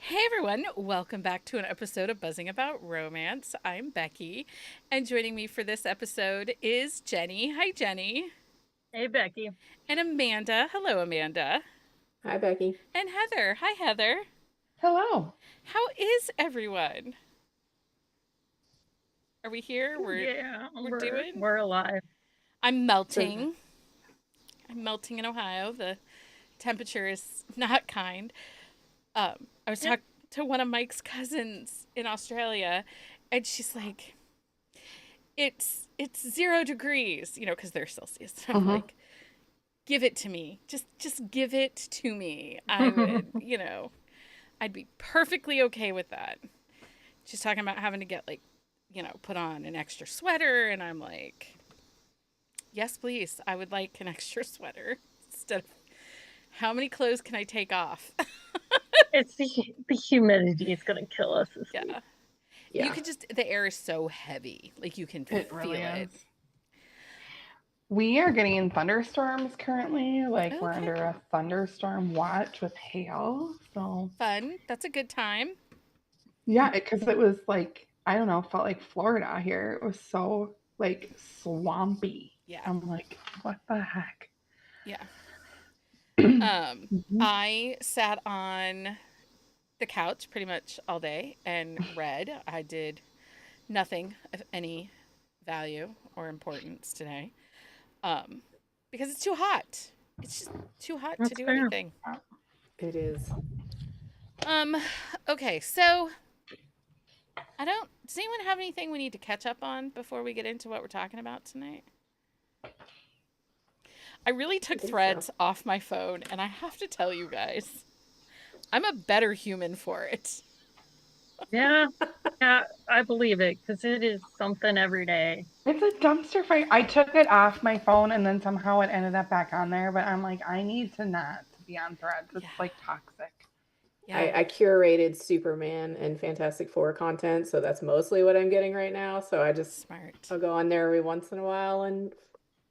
Hey everyone, welcome back to an episode of Buzzing About Romance. I'm Becky, and joining me for this episode is Jenny. Hi, Jenny. Hey, Becky. And Amanda. Hello, Amanda. Hi, Becky. And Heather. Hi, Heather. Hello. How is everyone? Are we here? Yeah, We're we're doing. we're alive. I'm So, melting. I'm melting in Ohio. The temperature is not kind. I was It, talking to one of Mike's cousins in Australia, and she's like, it's 0 degrees, because they're Celsius. I'm Uh-huh. like, give it to me. Just give it to me. I would, I'd be perfectly okay with that. She's talking about having to get put on an extra sweater, and I'm like, yes, please. I would like an extra sweater instead of how many clothes can I take off? it's the humidity is gonna kill us this week. Yeah. You yeah. could just, the air is so heavy. Like you can It really feel it. is. We are getting in thunderstorms currently. Like we're Okay. under a thunderstorm watch with hail. So Fun. That's a good time. yeah, because it was like, I don't know, felt like Florida here. It was so like swampy. Yeah. I'm like, what the heck? Yeah. Mhm. I sat on the couch pretty much all day and read. I did nothing of any value or importance today. Um, because it's too hot. It's just too hot to That's do fair. anything. It is. Um, okay, so does anyone have anything we need to catch up on before we get into what we're talking about tonight? I really I took think so. threads off my phone, and I have to tell you guys, I'm a better human for it. Yeah, yeah, I believe it because it is something every day. It's a dumpster fire. I took it off my phone and then somehow it ended up back on there. But I'm like, I need to not to be on threads. Yeah. It's like toxic. Yeah. I curated Superman and Fantastic Four content, so that's mostly what I'm getting right now. So Smart. I'll go on there every once in a while and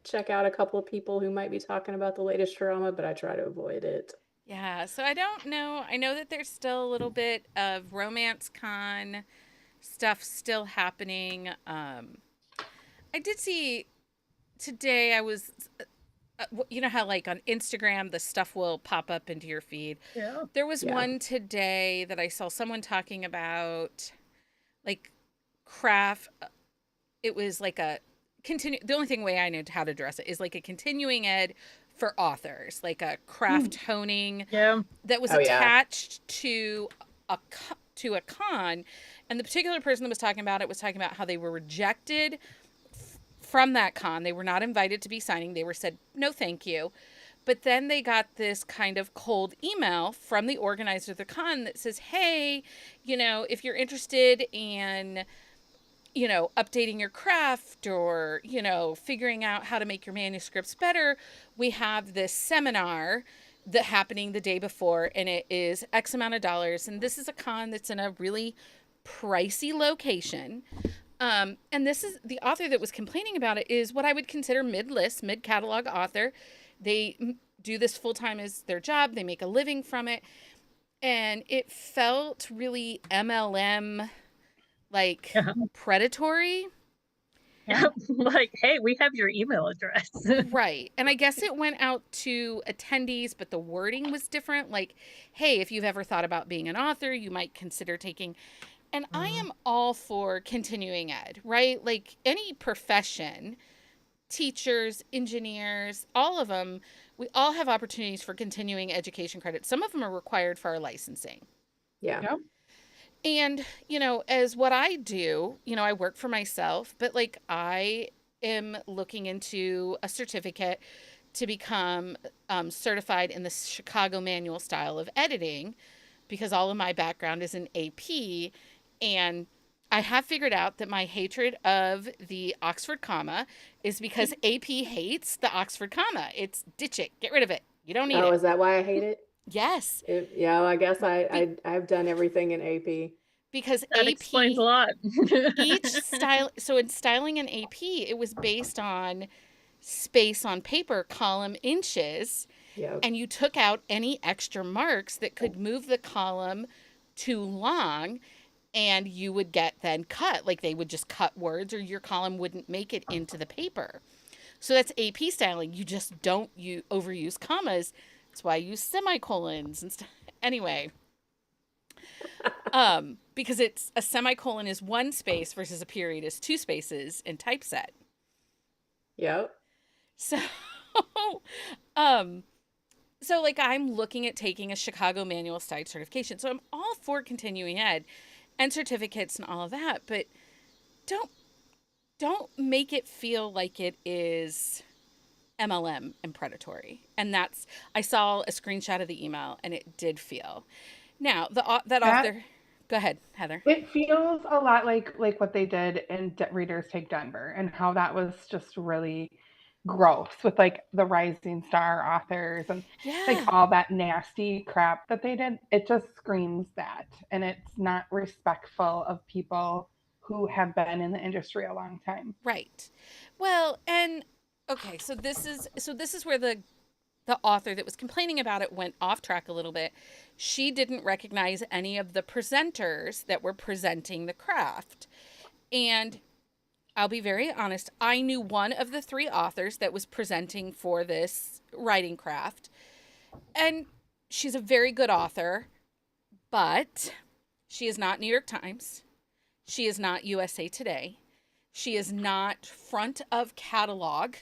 check out a couple of people who might be talking about the latest drama, but I try to avoid it. Yeah. So I don't know. I know that there's still a little bit of romance con stuff still happening. I did see today, I was, you know how like on Instagram, the stuff will pop up into your feed. Yeah. There was Yeah. one today that I saw someone talking about like craft. It was like a continue. The only thing way I know how to address it is like a continuing ed for authors, like a craft honing Yeah. that was Oh yeah. attached to a con, and the particular person that was talking about it was talking about how they were rejected from that con. They were not invited to be signing. They were said no, thank you. But then they got this kind of cold email from the organizer of the con that says, "Hey, if you're interested in updating your craft or, figuring out how to make your manuscripts better, we have this seminar that happening the day before, and it is X amount of dollars. And this is a con that's in a really pricey location. And this is the author that was complaining about it is what I would consider mid-list, mid-catalog author. They do this full-time as their job. They make a living from it. And it felt really MLM, like Yeah. predatory. Yeah. Like, hey, we have your email address. Right. And I guess it went out to attendees, but the wording was different. Like, hey, if you've ever thought about being an author, you might consider taking. And I am all for continuing ed, right? Like any profession, teachers, engineers, all of them, we all have opportunities for continuing education credits. Some of them are required for our licensing. Yeah. Yep. And, as what I do, I work for myself, but like I am looking into a certificate to become certified in the Chicago manual style of editing because all of my background is in AP. And I have figured out that my hatred of the Oxford comma is because AP hates the Oxford comma. It's ditch it, get rid of it. You don't need Oh, it. is that why I hate it? Yes, Yeah, well, I guess be- I've done everything in AP. because That explains a AP lot. each style, so in styling in AP it was based on space on paper, column inches, Yep. and you took out any extra marks that could move the column too long, and you would get then cut. Like they would just cut words, or your column wouldn't make it into the paper. So that's AP styling. You just don't overuse commas. That's why I use semicolons and stuff. Anyway, because it's a semicolon is one space versus a period is two spaces in typeset. Yep. So, so like I'm looking at taking a Chicago Manual Style certification. So I'm all for continuing ed and certificates and all of that, but don't make it feel like it is MLM and predatory. And I saw a screenshot of the email and it did feel. Now, that author, go ahead, Heather. It feels a lot like what they did in Readers Take Denver, and how that was just really gross with like the rising star authors and like Yeah. all that nasty crap that they did. It just screams that, and it's not respectful of people who have been in the industry a long time. Right. Well, and okay, so this is where the author that was complaining about it went off track a little bit. She didn't recognize any of the presenters that were presenting the craft. And I'll be very honest, I knew one of the three authors that was presenting for this writing craft. And she's a very good author, but she is not New York Times. She is not USA Today. She is not front of catalog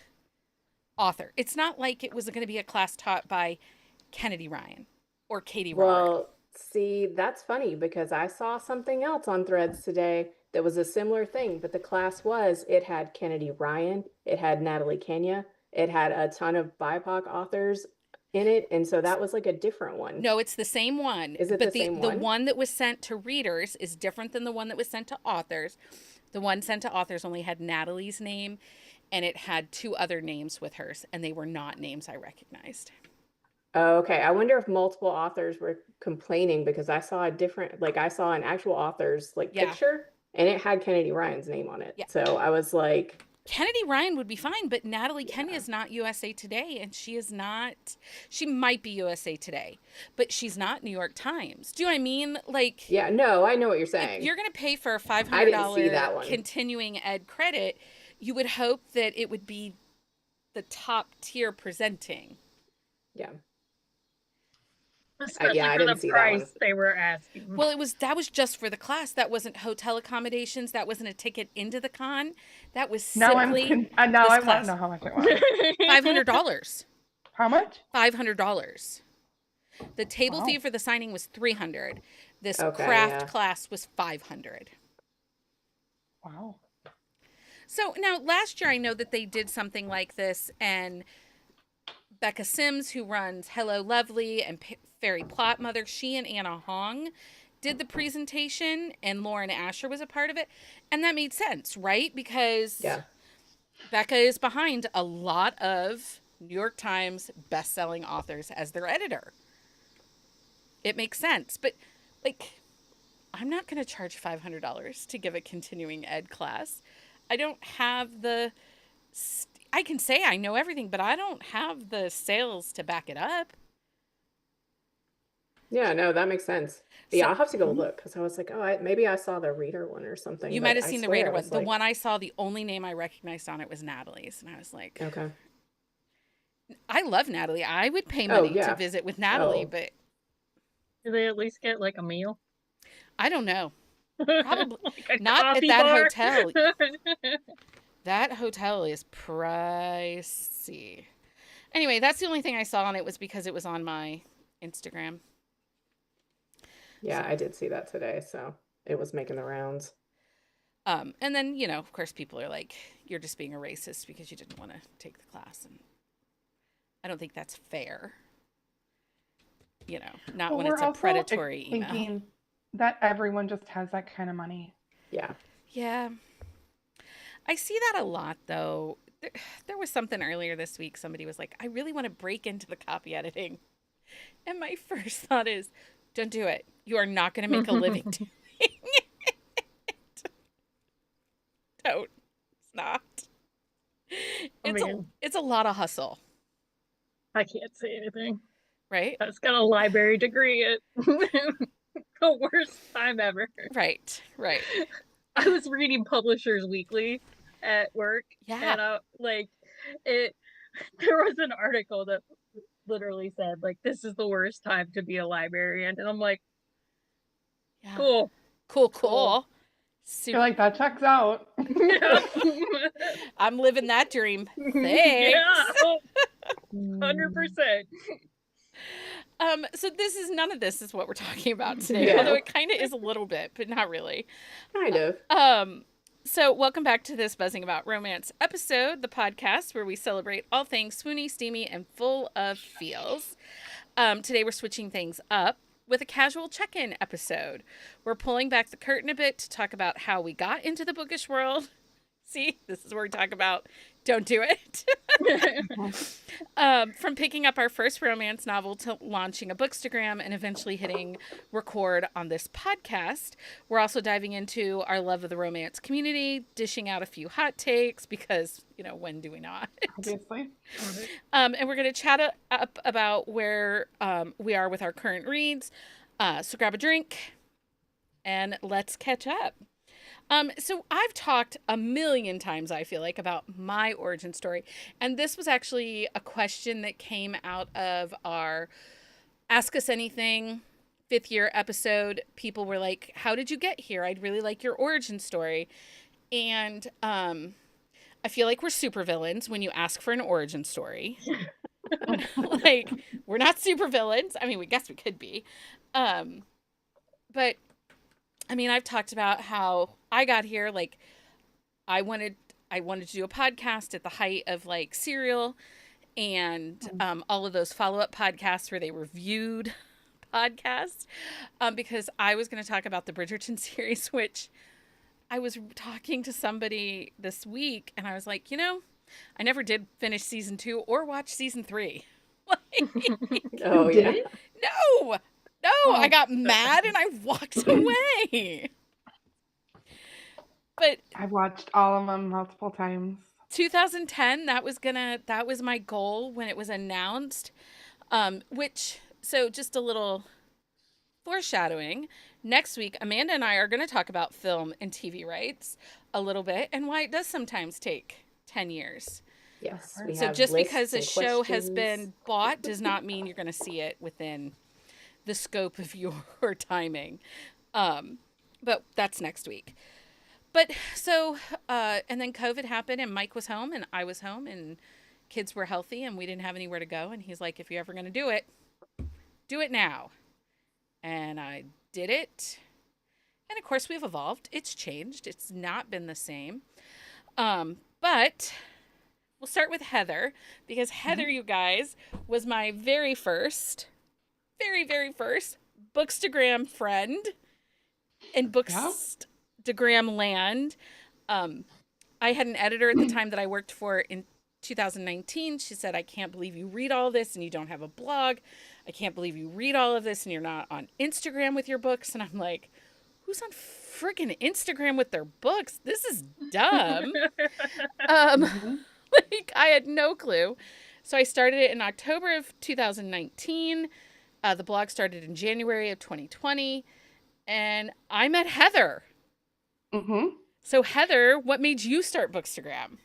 author. It's not like it was going to be a class taught by Kennedy Ryan or Katie Roberts. Well, see, that's funny because I saw something else on Threads today that was a similar thing, but the class it had Kennedy Ryan, it had Natalie Kenya, it had a ton of BIPOC authors in it, and so that was like a different one. No, it's the same one. Is it but the same the one? one that was sent to readers is different than the one that was sent to authors. The one sent to authors only had Natalie's name, and it had two other names with hers, and they were not names I recognized. Oh, okay. I wonder if multiple authors were complaining because I saw I saw an actual author's Yeah. picture and it had Kennedy Ryan's name on it. Yeah. So I was like, Kennedy Ryan would be fine, but Natalie Kenya is not USA Today, and she might be USA Today, but she's not New York Times. Do you know what I mean? Like, yeah, no, I know what you're if saying. you're going to pay for a I didn't see that $500 one. continuing ed credit, you would hope that it would be the top tier presenting. Yeah. Especially I for didn't the see that one. price they were asking. Well, that was just for the class. That wasn't hotel accommodations. That wasn't a ticket into the con. That was Now simply I this want class. to know how much it was. $500. How much? $500. The table Wow. fee for the signing was $300. This Okay, craft yeah. class was $500. Wow. So now last year I know that they did something like this, and Becca Sims, who runs Hello Lovely and Fairy Plot Mother, she and Anna Hong did the presentation, and Lauren Asher was a part of it, and that made sense, right? Because Yeah. Becca is behind a lot of New York Times best-selling authors as their editor. It makes sense, but like, I'm not going to charge $500 to give a continuing ed class. I don't have I can say I know everything, but I don't have the sales to back it up. Yeah, no, that makes sense. Yeah, So- I'll have to go look because I was like, maybe I saw the reader one or something. You but might have I seen the swear Raider I one. was The like, one I saw, the only name I recognized on it was Natalie's. And I was like, Okay. I love Natalie. I would pay money yeah. to visit with Natalie, Oh. but Do they at least get like a meal? I don't know. Probably Like a not at coffee that bar? hotel. That hotel is pricey. Anyway, that's the only thing I saw on it was because it was on my Instagram. Yeah, I did see that today, so it was making the rounds. And then, of course, people are like, you're just being a racist because you didn't want to take the class. And I don't think that's fair. Not Well, when we're it's a also predatory email. thinking that everyone just has that kind of money. Yeah. Yeah. I see that a lot, though. There was something earlier this week. Somebody was like, I really want to break into the copy editing. And my first thought is, don't do it. You are not going to make a living doing it. Don't. It's not. It's a lot of hustle, I can't say anything. right? I just got a library degree at the worst time ever. Right. I was reading Publishers Weekly at work, Yeah. and it. There was an article that literally said like, "This is the worst time to be a librarian," and I'm like, Yeah. "Cool, Cool. You're like, that checks out. yeah, I'm living that dream. yeah, Thanks. 100%." So none of this is what we're talking about today, Yeah. although it kind of is a little bit, but not really. Kind of. So welcome back to this Buzzing About Romance episode, the podcast where we celebrate all things swoony, steamy, and full of feels. Today we're switching things up with a casual check-in episode. We're pulling back the curtain a bit to talk about how we got into the bookish world. See, this is where we talk about don't do it. From picking up our first romance novel to launching a Bookstagram and eventually hitting record on this podcast. We're also diving into our love of the romance community, dishing out a few hot takes because, when do we not? Obviously. And we're going to chat up about where we are with our current reads. So grab a drink and let's catch up. So I've talked a million times, I feel like, about my origin story. And this was actually a question that came out of our Ask Us Anything 5th year episode. People were like, how did you get here? I'd really like your origin story. And I feel like we're supervillains when you ask for an origin story. Like, we're not supervillains. I mean, we guess we could be. But I mean, I've talked about how I got here. Like, I wanted to do a podcast at the height of like Serial and all of those follow-up podcasts where they reviewed podcasts, because I was going to talk about the Bridgerton series, which I was talking to somebody this week and I was like, I never did finish season 2 or watch season 3. Oh, yeah. No, I got mad and I walked away. But I've watched all of them multiple times. 2010, that was my goal when it was announced. So just a little foreshadowing. Next week, Amanda and I are going to talk about film and TV rights a little bit and why it does sometimes take 10 years. Yes. We So have just lists because a and show has questions. been bought does not mean you're going to see it within the scope of your timing. But that's next week. But so, and then COVID happened and Mike was home and I was home and kids were healthy and we didn't have anywhere to go. And he's like, if you're ever going to do it now. And I did it. And of course we've evolved. It's changed. It's not been the same. But we'll start with Heather because Heather, you guys, was my very first Bookstagram friend in Bookstagram land. I had an editor at the time that I worked for in 2019. She said, I can't believe you read all this and you don't have a blog. I can't believe you read all of this and you're not on Instagram with your books. And I'm like, who's on freaking Instagram with their books? This is dumb. Like, I had no clue. So I started it in October of 2019. The blog started in January of 2020. And I met Heather. Mm-hmm. So Heather, what made you start Bookstagram?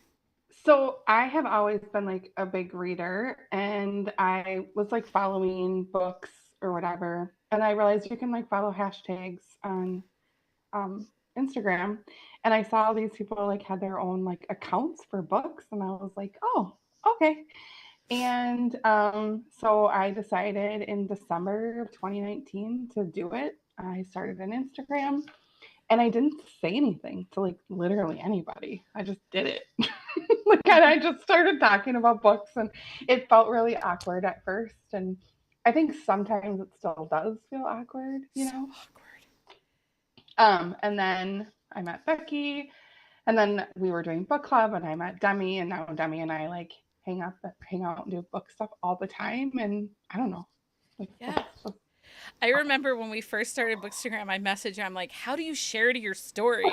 So I have always been like a big reader and I was like following books or whatever. And I realized you can like follow hashtags on Instagram. And I saw these people like had their own like accounts for books. And I was like, oh, okay. And so I decided in December of 2019 to do it. I started an Instagram and I didn't say anything to like literally anybody. I just did it. Like, and I just started talking about books and it felt really awkward at first. And I think sometimes it still does feel awkward, you know? Awkward. And then I met Becky and then we were doing book club and I met Demi and now Demi and I like hang out and do book stuff all the time. And I don't know. Like, Yeah. I remember when we first started Bookstagram, I messaged you. I'm like, how do you share to your stories?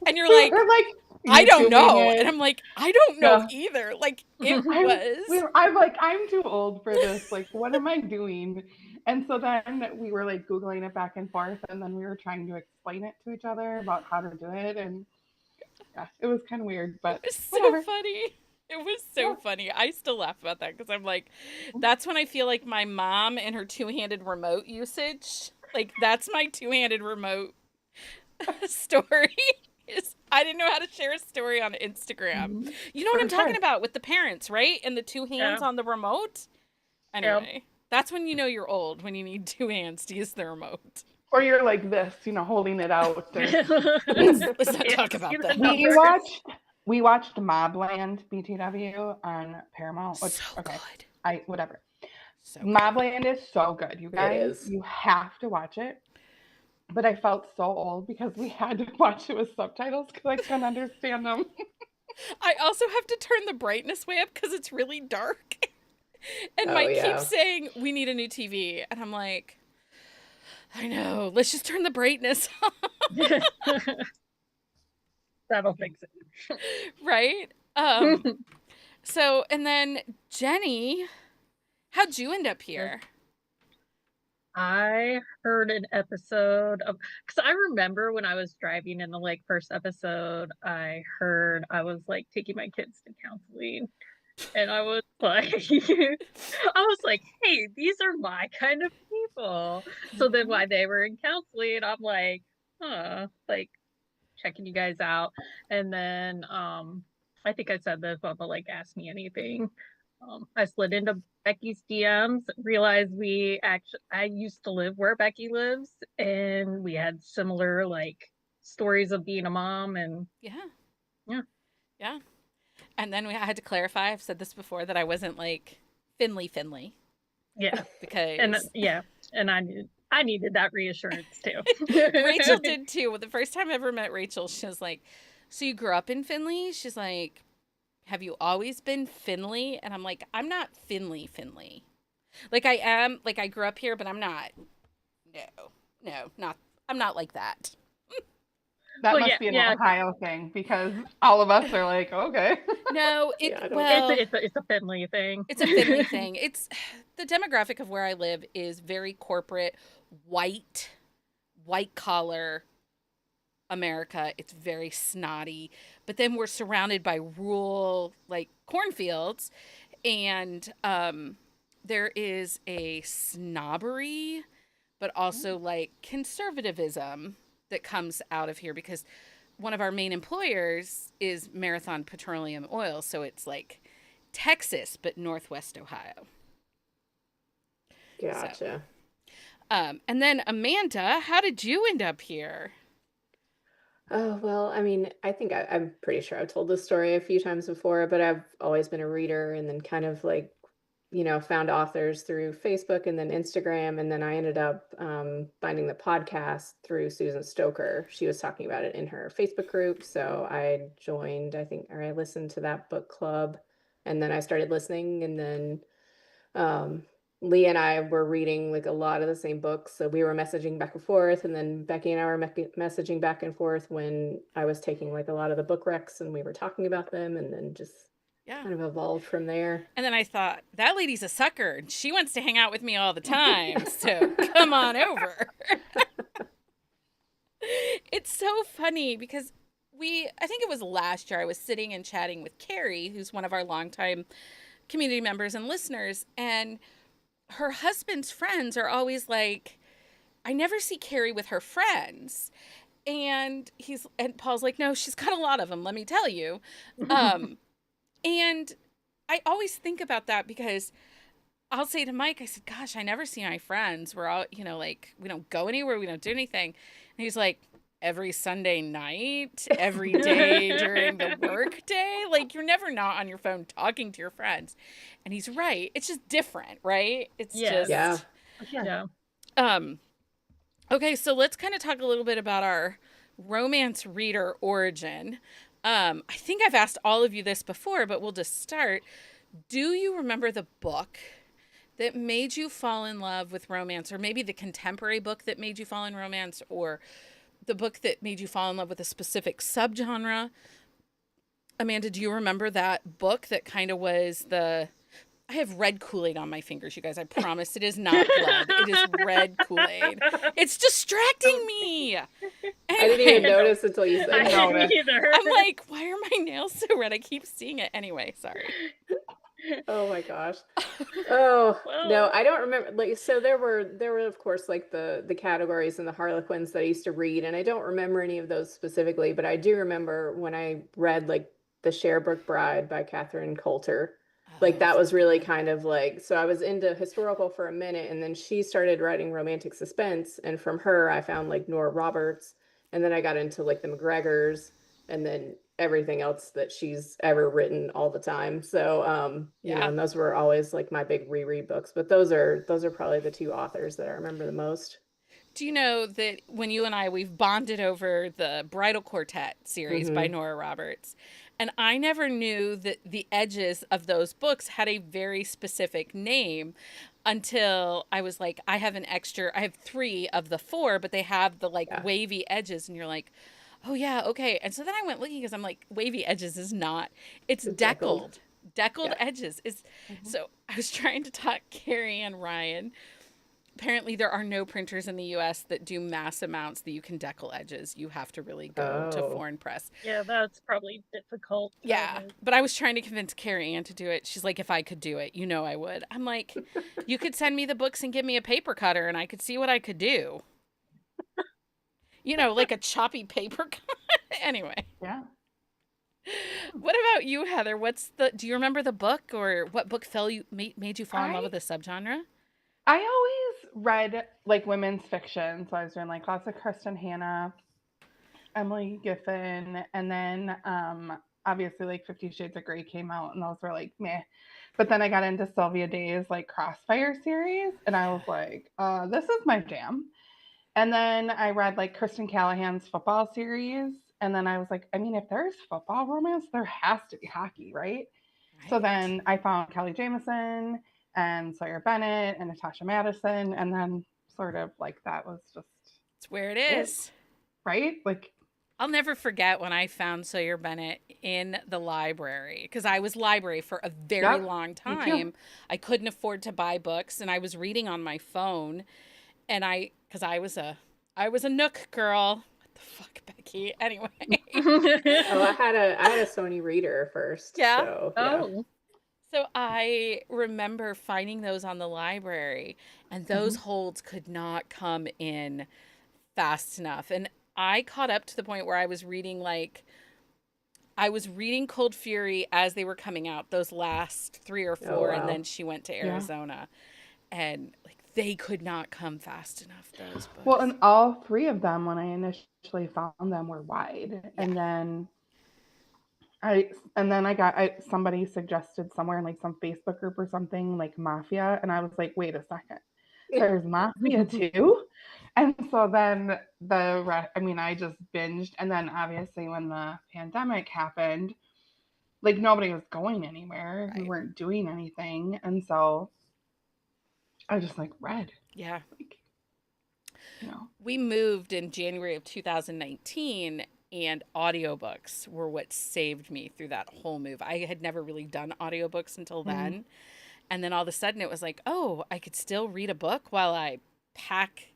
And you're like, we're like, I don't know. YouTubing And it. I'm like, I don't know Yeah. either. Like, it I'm, was. I'm like, I'm too old for this. Like, what am I doing? And so then we were like Googling it back and forth, and then we were trying to explain it to each other about how to do it. And yeah, it was kind of weird, It but was so whatever. funny. It was Yeah. so funny. I still laugh about that because I'm like, that's when I feel like my mom and her two-handed remote usage. Like, that's my two-handed remote story. Is I didn't know how to share a story on Instagram. Mhm. You know what For I'm talking sure. about with the parents, right? And the two hands Yeah. on the remote. Yep. Anyway, that's when you know you're old, when you need two hands to use the remote. Or you're like this, holding it out. Or... Let's not Yeah, talk see about the that. numbers. we watched Mobland BTW on Paramount, which So okay, good. whatever. So good. Mobland is so good, you It guys. is. You have to watch it. But I felt so old because we had to watch it with subtitles because I couldn't understand them. I also have to turn the brightness way up because it's really dark. And Oh, Mike yeah. keeps saying, we need a new TV. And I'm like, I know. Let's just turn the brightness on. That'll fix it. Right? So, and then Jenny, how'd you end up here? I heard an episode of, because I remember when I was driving in the like first episode, I was like taking my kids to counseling, and I was like, hey, these are my kind of people. So then while they were in counseling, I'm like, like checking you guys out, and then I think I said this, but like ask me anything. I slid into Becky's DMs, realized I used to live where Becky lives, and we had similar like stories of being a mom, and Yeah. yeah. Yeah. And then I had to clarify, I've said this before, that I wasn't like Finley. And Because yeah, and I needed that reassurance too. Rachel did too. Well, the first time I ever met Rachel, she was like, so you grew up in Finley? She's like, have you always been Finley? And I'm like, I'm not Finley. Like I am, like I grew up here, but I'm not. I'm not like that. That Well, must yeah, be an yeah. Ohio thing because all of us are like, okay. No, Yeah, I don't- well, It's a Finley thing. it's a Finley thing. It's the demographic of where I live is very corporate, white collar America. It's very snotty, but then we're surrounded by rural like cornfields, and there is a snobbery, but also like conservatism that comes out of here because one of our main employers is Marathon Petroleum Oil, so it's like Texas but Northwest Ohio. Gotcha. And then Amanda, how did you end up here? Oh, well, I mean, I think I'm pretty sure I've told this story a few times before, but I've always been a reader and then kind of like, found authors through Facebook and then Instagram. And then I ended up finding the podcast through Susan Stoker. She was talking about it in her Facebook group. So I joined, or I listened to that book club, and then I started listening. And then Lee and I were reading like a lot of the same books, so we were messaging back and forth, and then Becky and I were messaging back and forth when I was taking like a lot of the book recs, and we were talking about them, and then just kind of evolved from there. And then I thought, that lady's a sucker, and she wants to hang out with me all the time, so come on over. It's so funny because I think it was last year, I was sitting and chatting with Carrie, who's one of our longtime community members and listeners, and her husband's friends are always like, I never see Carrie with her friends. And Paul's like, no, she's got a lot of them, let me tell you. And I always think about that because I'll say to Mike, I said, gosh, I never see my friends. We're all, like, we don't go anywhere. We don't do anything. And he's like, every Sunday night, every day during the work day. Like, you're never not on your phone talking to your friends. And he's right. It's just different, right? It's just... Yeah. Okay, so let's kind of talk a little bit about our romance reader origin. I think I've asked all of you this before, but we'll just start. Do you remember the book that made you fall in love with romance, or maybe the contemporary book that made you fall in romance, or the book that made you fall in love with a specific subgenre? Amanda, do you remember that book that kind of was the I have red Kool-Aid on my fingers, you guys. I promise it is not blood. It is red Kool-Aid. It's distracting me. I didn't even Anyway, notice until you I said know didn't it. either. I'm like, why are my nails so red? I keep seeing it. Anyway, sorry. Oh my gosh. Oh no, Well, I don't remember. Like, so there were of course like the categories and the Harlequins that I used to read, and I don't remember any of those specifically, but I do remember when I read like The Sherbrooke Bride by Catherine Coulter. Like Oh, that so was really good. kind of like, so I was into historical for a minute, and then she started writing romantic suspense, and from her I found like Nora Roberts, and then I got into like the McGregors, and then everything else that she's ever written all the time. So Yeah. and those were always like my big reread books, but those are probably the two authors that I remember the most. Do you know that when you and we've bonded over the Bridal Quartet series by Mm-hmm. Nora Roberts, and I never knew that the edges of those books had a very specific name until I was like, I have three of the four, but they have the like Yeah. wavy edges, and you're like, oh yeah, okay. And so then I went looking because I'm like, wavy edges is not, it's It's deckled. deckled. Deckled Yeah. edges is Mhm. so I was trying to talk Carrie and Ryan. Apparently there are no printers in the US that do mass amounts that you can decal edges. You have to really go to Oh. foreign press. yeah, that's probably difficult. Yeah, but I was trying to convince Carrie Ann to do it. She's like, if I could do it, you know I would. I'm like, you could send me the books and give me a paper cutter and I could see what I could do. Like a choppy paper cut. Anyway, Yeah. what about you, Heather? Do you remember the book or what book made you fall in love I with this subgenre? I always read like women's fiction, so I was doing like lots of Kristen Hanna, Emily Giffin, and then obviously like 50 Shades of Grey came out and those were like meh. But then I got into Sylvia Day's like Crossfire series and I was like, this is my jam. And then I read like Kristen Callahan's football series. And then I was like, I mean, if there's football romance, there has to be hockey, right? So Right. then I found Kelly Jamison and Sawyer Bennett and Natasha Madison. And then sort of like that was just It's where it it, is. right? Like, I'll never forget when I found Sawyer Bennett in the library because I was library for a very yep, long me too. time. I couldn't afford to buy books and I was reading on my phone and because I was a Nook girl. What the fuck, Becky? Anyway. Oh, I had a Sony Reader first, Yeah. so yeah. Oh, So I remember finding those on the library and those Mhm. holds could not come in fast enough. And I caught up to the point where I was reading Cold Fury as they were coming out, those last three or Oh four, and wow. then she went to Yeah. Arizona. And like they could not come fast enough, those Well, books. and all three of them, when I initially found them, were wide. Yeah. And then somebody suggested somewhere in like some Facebook group or something like Mafia. And I was like, wait a second, there's Mafia too? And so then I just binged. And then obviously when the pandemic happened, like nobody was going anywhere. We Right. weren't doing anything. And so I just like read, Yeah. like, you know. We moved in January of 2019 and audiobooks were what saved me through that whole move. I had never really done audiobooks until Mm. then. And then all of a sudden it was like, oh, I could still read a book while I pack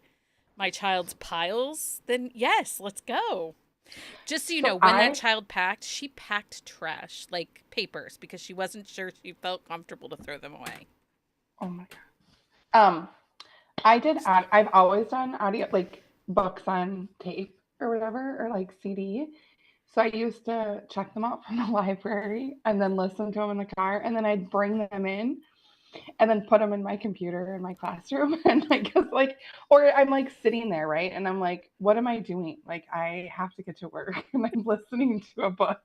my child's piles. Then yes, let's go. Just so you know, So when that I, child packed, she packed trash, like papers, because she wasn't sure she felt comfortable to throw them away. oh my God. I've always done audio, like books on tape or whatever, or like CD. So I used to check them out from the library and then listen to them in the car, and then I'd bring them in and then put them in my computer in my classroom, and like, or I'm like sitting there, right, and I'm like, what am I doing? Like, I have to get to work, and I'm listening to a book.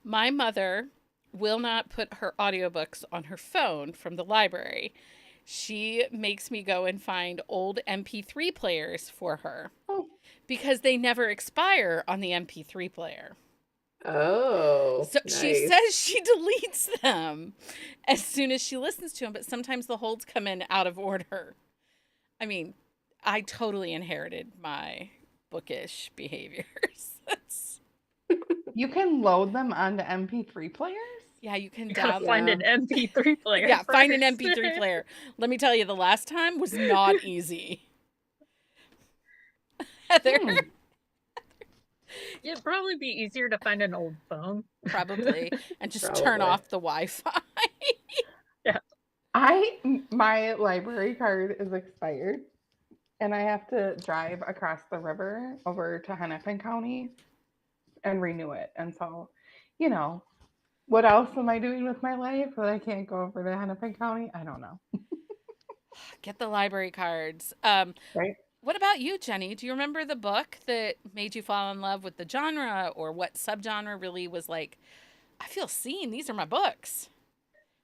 My mother will not put her audiobooks on her phone from the library. She makes me go and find old MP3 players for her Oh, because they never expire on the MP3 player. Oh, So she nice. says she deletes them as soon as she listens to them, but sometimes the holds come in out of order. I mean, I totally inherited my bookish behaviors. That's You can load them onto MP3 players? Yeah, you can You gotta download. find an MP3 player. Yeah, find an first. MP3 player. Let me tell you, the last time was not easy. Heather, Hmm. It'd probably be easier to find an old phone. probably, and just turn Probably. off the Wi-Fi. My library card is expired, and I have to drive across the river over to Hennepin County and renew it. And so, you know, what else am I doing with my life that I can't go over to Hennepin County? I don't know. Get the library cards. Right? What about you, Jenny? Do you remember the book that made you fall in love with the genre, or what subgenre really was like, I feel seen, these are my books?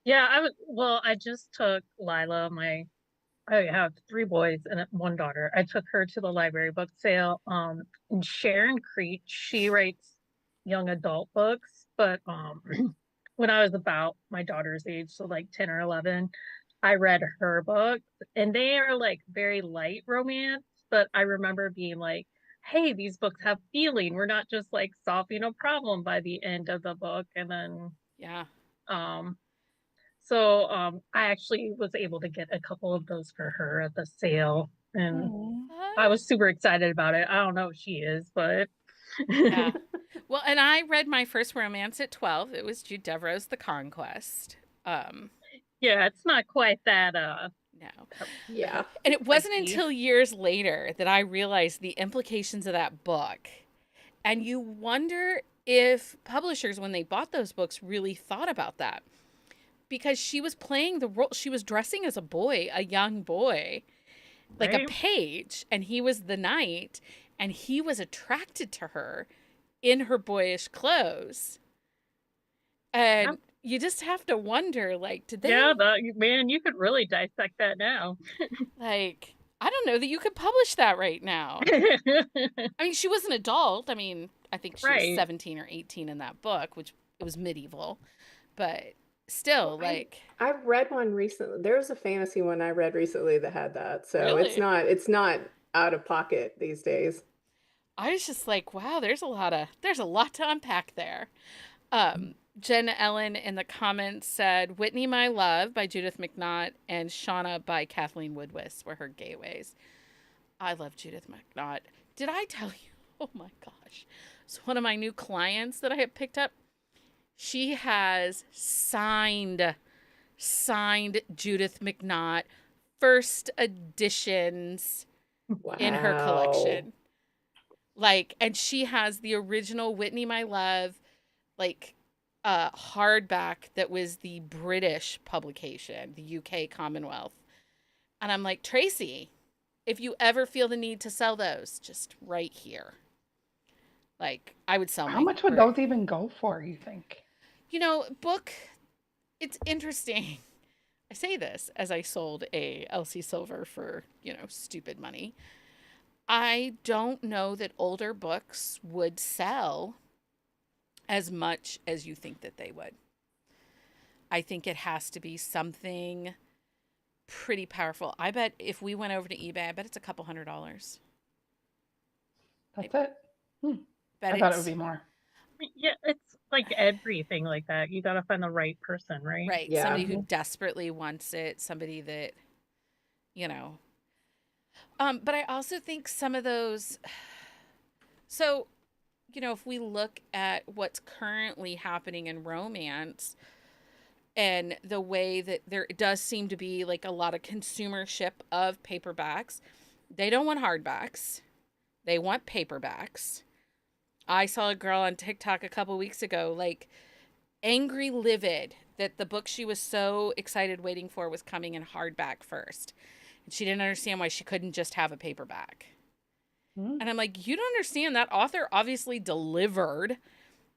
Yeah, I just took Lila, I have 3 boys and one daughter. I took her to the library book sale. And Sharon Creech, she writes young adult books, but when I was about my daughter's age, so like 10 or 11, I read her books, and they are like very light romance, but I remember being like, hey, these books have feeling. We're not just like solving a problem by the end of the book. And then Yeah. um I actually was able to get a couple of those for her at the sale, and I was super excited about it. I don't know if she is, but Yeah. Well, and I read my first romance at 12. It was Jude Devereux's The Conquest. yeah, it's not quite that No. Yeah. And it wasn't spicy. until years later that I realized the implications of that book. And you wonder if publishers, when they bought those books, really thought about that. Because she was playing the role, she was dressing as a boy, a young boy, like a Right? page, and he was the knight, and he was attracted to her in her boyish clothes. And Yep. you just have to wonder, like, did they, Yeah, man, you could really dissect that now. like, I don't know that you could publish that right now. I mean, she was an adult. I mean, I think she was Right. 17 or 18 in that book, which it was medieval. But still, Well, like, I read one recently. There was a fantasy one I read recently that had that. So really? it's not out of pocket these days. I was just like, wow, there's a lot to unpack there. Jen Ellen in the comments said Whitney My Love by Judith McNaught and Shauna by Kathleen Woodwis were her gateways. I love Judith McNaught. Did I tell you? Oh my gosh. So one of my new clients that I have picked up, she has signed Judith McNaught first editions in her Wow. collection. Like, and she has the original Whitney My Love, like, hardback that was the British publication, the UK Commonwealth. And I'm like, Tracy, if you ever feel the need to sell those, just right here. Like, I would sell How mine much would for, those even go for, you think? you know, book, it's interesting. I say this as I sold a Elsie Silver for, stupid money. I don't know that older books would sell as much as you think that they would. I think it has to be something pretty powerful. I bet if we went over to eBay, I bet it's a couple $100. That's it? Bet I thought it it's would be more. Yeah, it's like everything like that. You gotta find the right person, right? right. Yeah. Somebody who desperately wants it, somebody that, you know. But I also think some of those, so, if we look at what's currently happening in romance and the way that there does seem to be like a lot of consumership of paperbacks, they don't want hardbacks, they want paperbacks. I saw a girl on TikTok a couple weeks ago, like, angry livid that the book she was so excited waiting for was coming in hardback first. And she didn't understand why she couldn't just have a paperback. And I'm like, you don't understand, that author obviously delivered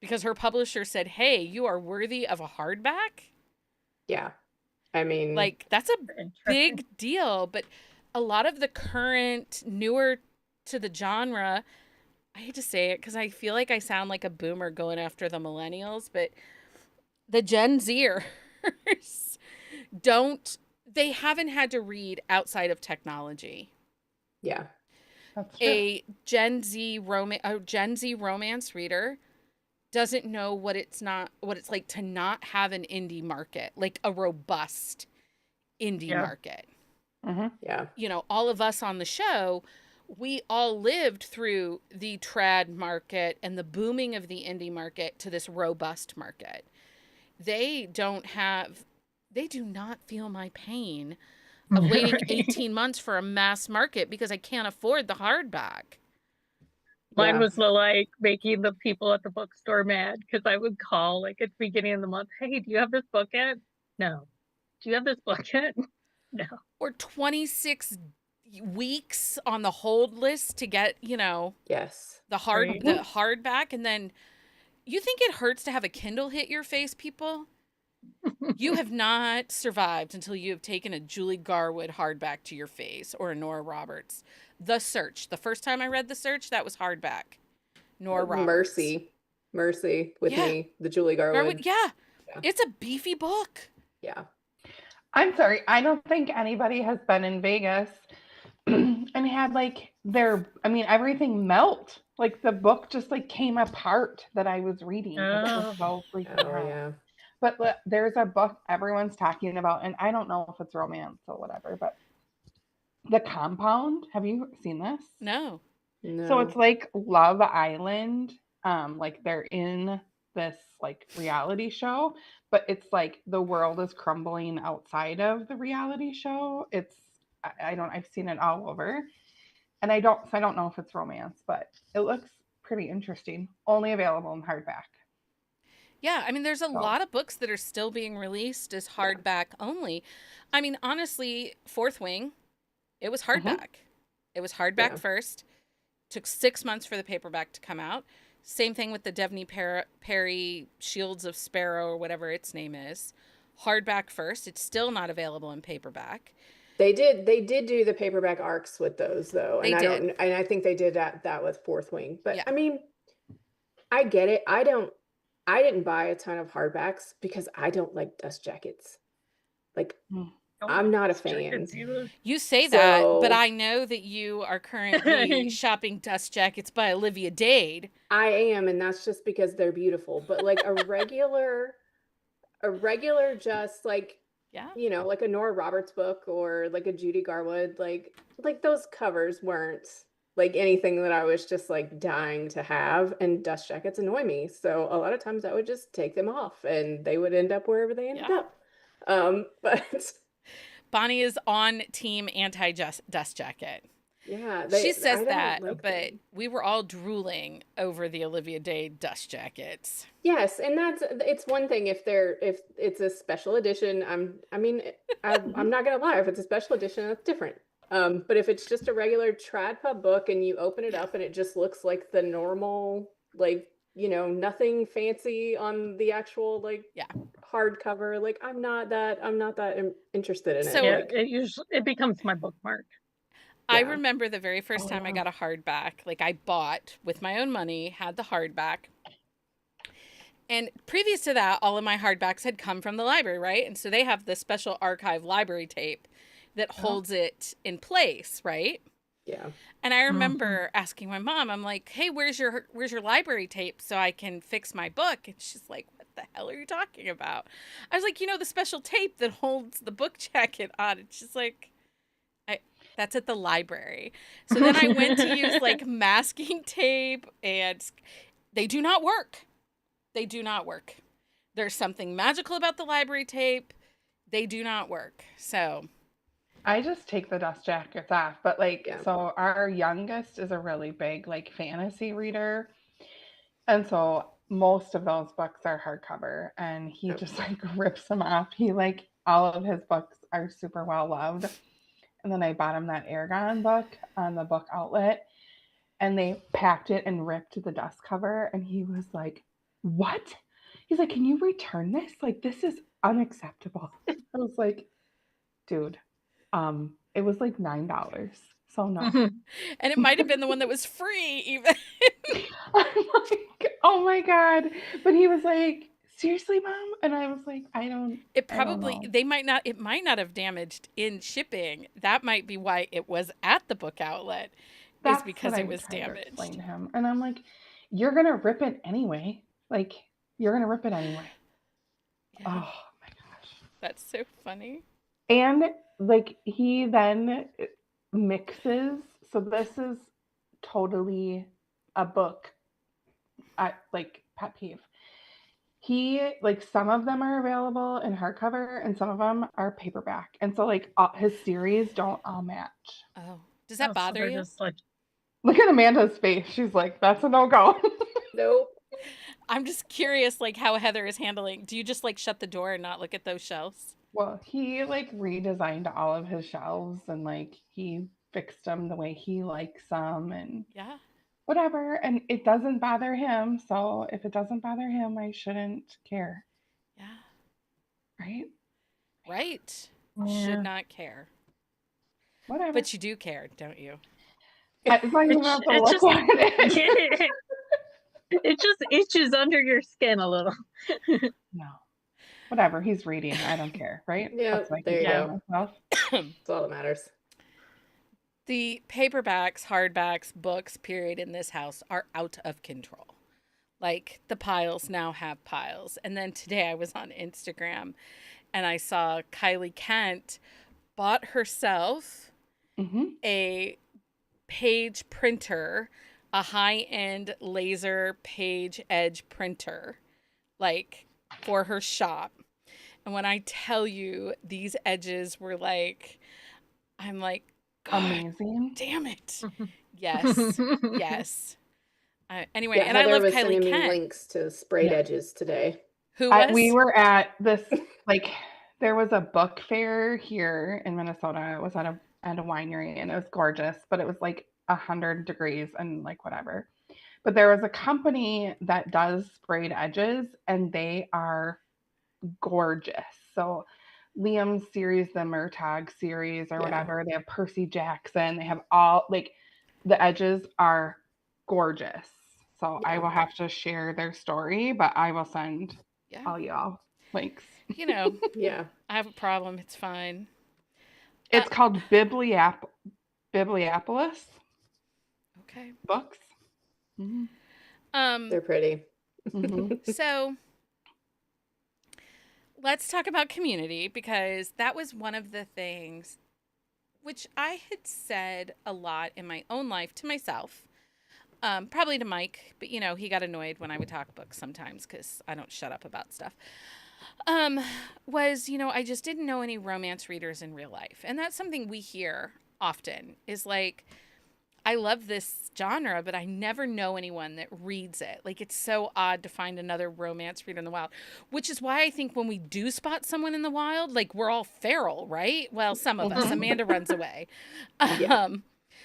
because her publisher said, hey, you are worthy of a hardback. Yeah. I mean, Like, that's a Interesting. big deal. But a lot of the current, newer to the genre, I hate to say it because I feel like I sound like a boomer going after the millennials, but the Gen Zers they haven't had to read outside of technology. yeah. That's true. A Gen Z romance reader doesn't know what it's like to not have an indie market, like a robust indie Yeah. market. Mm-hmm. Yeah. You know, all of us on the show, we all lived through the trad market and the booming of the indie market to this robust market. They do not feel my pain of waiting Right. 18 months for a mass market because I can't afford the hardback. Mine Yeah. was like making the people at the bookstore mad because I would call like at the beginning of the month, hey, do you have this book yet? No. Do you have this book yet? No. Or 26 weeks on the hold list to get, you know, Yes. the Right. hardback, and then you think it hurts to have a Kindle hit your face, people? You have not survived until you have taken a Julie Garwood hardback to your face, or a Nora Roberts. The Search. The first time I read The Search, that was hardback. Nora Roberts. Mercy with Yeah. me, the Julie Garwood. Yeah. Yeah. It's a beefy book. Yeah. I'm sorry. I don't think anybody has been in Vegas and had like everything melt. Like the book just like came apart that I was reading. It was so freaking Oh hot. yeah. But there's a book everyone's talking about, and I don't know if it's romance or whatever, but The Compound. Have you seen this? No. No. So it's like Love Island. Like they're in this like reality show, but it's like the world is crumbling outside of the reality show. I've seen it all over. And I don't know if it's romance, but it looks pretty interesting. Only available in hardback. Yeah, I mean, there's a So. lot of books that are still being released as hardback only. I mean, honestly, Fourth Wing, it was hardback. It was hardback Yeah. first. Took 6 months for the paperback to come out. Same thing with the Devney Perry Shields of Sparrow, or whatever its name is. Hardback first. It's still not available in paperback. They did do the paperback arcs with those though. They did. And I think they did that with Fourth Wing. But Yeah. I mean, I get it. I didn't buy a ton of hardbacks because I don't like dust jackets. Like I'm not a fan. You say that, but So- I know that you are currently shopping dust jackets by Olivia Dade. I am, and that's just because they're beautiful. But like a regular just like, Yeah. you know, like a Nora Roberts book or like a Judy Garwood, like those covers weren't like anything that I was just like dying to have, and dust jackets annoy me. So a lot of times I would just take them off and they would end up wherever they ended Yeah. up. But Bonnie is on team anti-dust jacket. yeah, She says that, like but them. we were all drooling over the Olivia Dade dust jackets. Yes, and it's one thing if it's a special edition. I'm not gonna lie, if it's a special edition, that's different. But if it's just a regular trad pub book and you open it up and it just looks like the normal, like, you know, nothing fancy on the actual like hardcover, like I'm not that interested in it. So- Yeah, Like, it becomes my bookmark. I Yeah. remember the very first time I got a hardback, like I bought with my own money, had the hardback. And previous to that, all of my hardbacks had come from the library, right? And so they have this special archive library tape that holds it in place, right? yeah. And I remember asking my mom, I'm like, "Hey, where's your library tape so I can fix my book?" And she's like, "What the hell are you talking about?" I was like, "You know, the special tape that holds the book jacket on." And she's like, "That's at the library." So then I went to use like masking tape, and they do not work. They do not work. There's something magical about the library tape. They do not work. So I just take the dust jackets off, but like, Yeah. so our youngest is a really big like fantasy reader. And so most of those books are hardcover, and he just like rips them off. He like, all of his books are super well loved. And then I bought him that Aragon book on the book outlet, and they packed it and ripped the dust cover. And he was like, "What?" He's like, "Can you return this? Like, this is unacceptable." I was like, "Dude, it was like $9. So no." and it might have been the one that was free even. I'm like, "Oh my God." But he was like, "Seriously, Mom?" And I was like, It I don't probably know. it might not have damaged in shipping. That might be why it was at the book outlet. Is That's because what I it was tried to explain damaged. to him. And I'm like, "You're gonna rip it anyway. Like, you're going to rip it anyway. Yeah. Oh my gosh. That's so funny. And like he then mixes. So this is totally a book like pet peeve. He like some of them are available in hardcover and some of them are paperback. And so like his series don't all match. Oh, does that So bother they're you? just like, Look at Amanda's face. She's like, that's a no-go. Nope. I'm just curious, like how Heather is handling. Do you just like shut the door and not look at those shelves? Well, he like redesigned all of his shelves and like he fixed them the way he likes them and Yeah. whatever. And it doesn't bother him. So if it doesn't bother him, I shouldn't care. Yeah. Right? Right. Yeah. Should not care. Whatever. But you do care, don't you? As long as I have to It look just- at it. it just itches under your skin a little. No. Whatever. He's reading. I don't care. Right? Yeah, That's my there you control go. myself. That's all that matters. The paperbacks, hardbacks, books, period, in this house are out of control. Like the piles now have piles. And then today I was on Instagram and I saw Kylie Kent bought herself a page printer, a high-end laser page edge printer, like for her shop. And when I tell you these edges were like, I'm like, God Amazing. damn it. Yes. Yes. Anyway, Yeah, and Heather I love was Kylie sending me Kent. links to sprayed Yeah. edges today. Who was? We were at this like there was a book fair here in Minnesota. It was at a winery and it was gorgeous, but it was like 100 degrees and like whatever. But there was a company that does sprayed edges and they are gorgeous. So Liam's series, the Murtagh series or Yeah. whatever, they have Percy Jackson. They have all like the edges are gorgeous. So I Yeah. will have to share their story, but I will send Yeah. all y'all links. You know, Yeah. I have a problem. It's fine. It's called Bibliopolis Okay. Books. Mm-hmm. They're pretty. Mm-hmm. So let's talk about community because that was one of the things which I had said a lot in my own life to myself, probably to Mike, but you know, he got annoyed when I would talk books sometimes because I don't shut up about stuff. Was, you know, I just didn't know any romance readers in real life. And that's something we hear often is like, I love this genre, but I never know anyone that reads it. Like, it's so odd to find another romance reader in the wild, which is why I think when we do spot someone in the wild, like, we're all feral, right? Well, some of us. Amanda runs away. Yeah.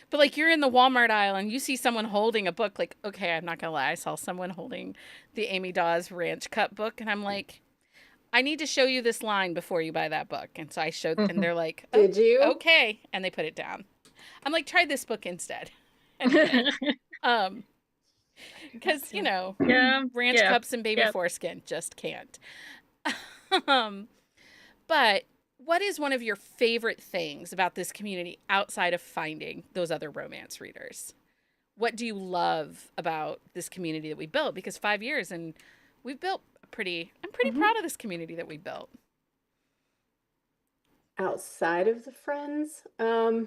But, like, you're in the Walmart aisle and you see someone holding a book. Like, okay, I'm not going to lie. I saw someone holding the Amy Dawes Ranch Cut book, and I'm like, I need to show you this line before you buy that book. And so I showed, and they're like, oh, Did you? okay. And they put it down. I'm like, try this book instead. Because, you know, ranch cups and baby foreskin just can't. But what is one of your favorite things about this community outside of finding those other romance readers? What do you love about this community that we built? Because 5 years and we've built I'm pretty proud of this community that we built. Outside of the friends, I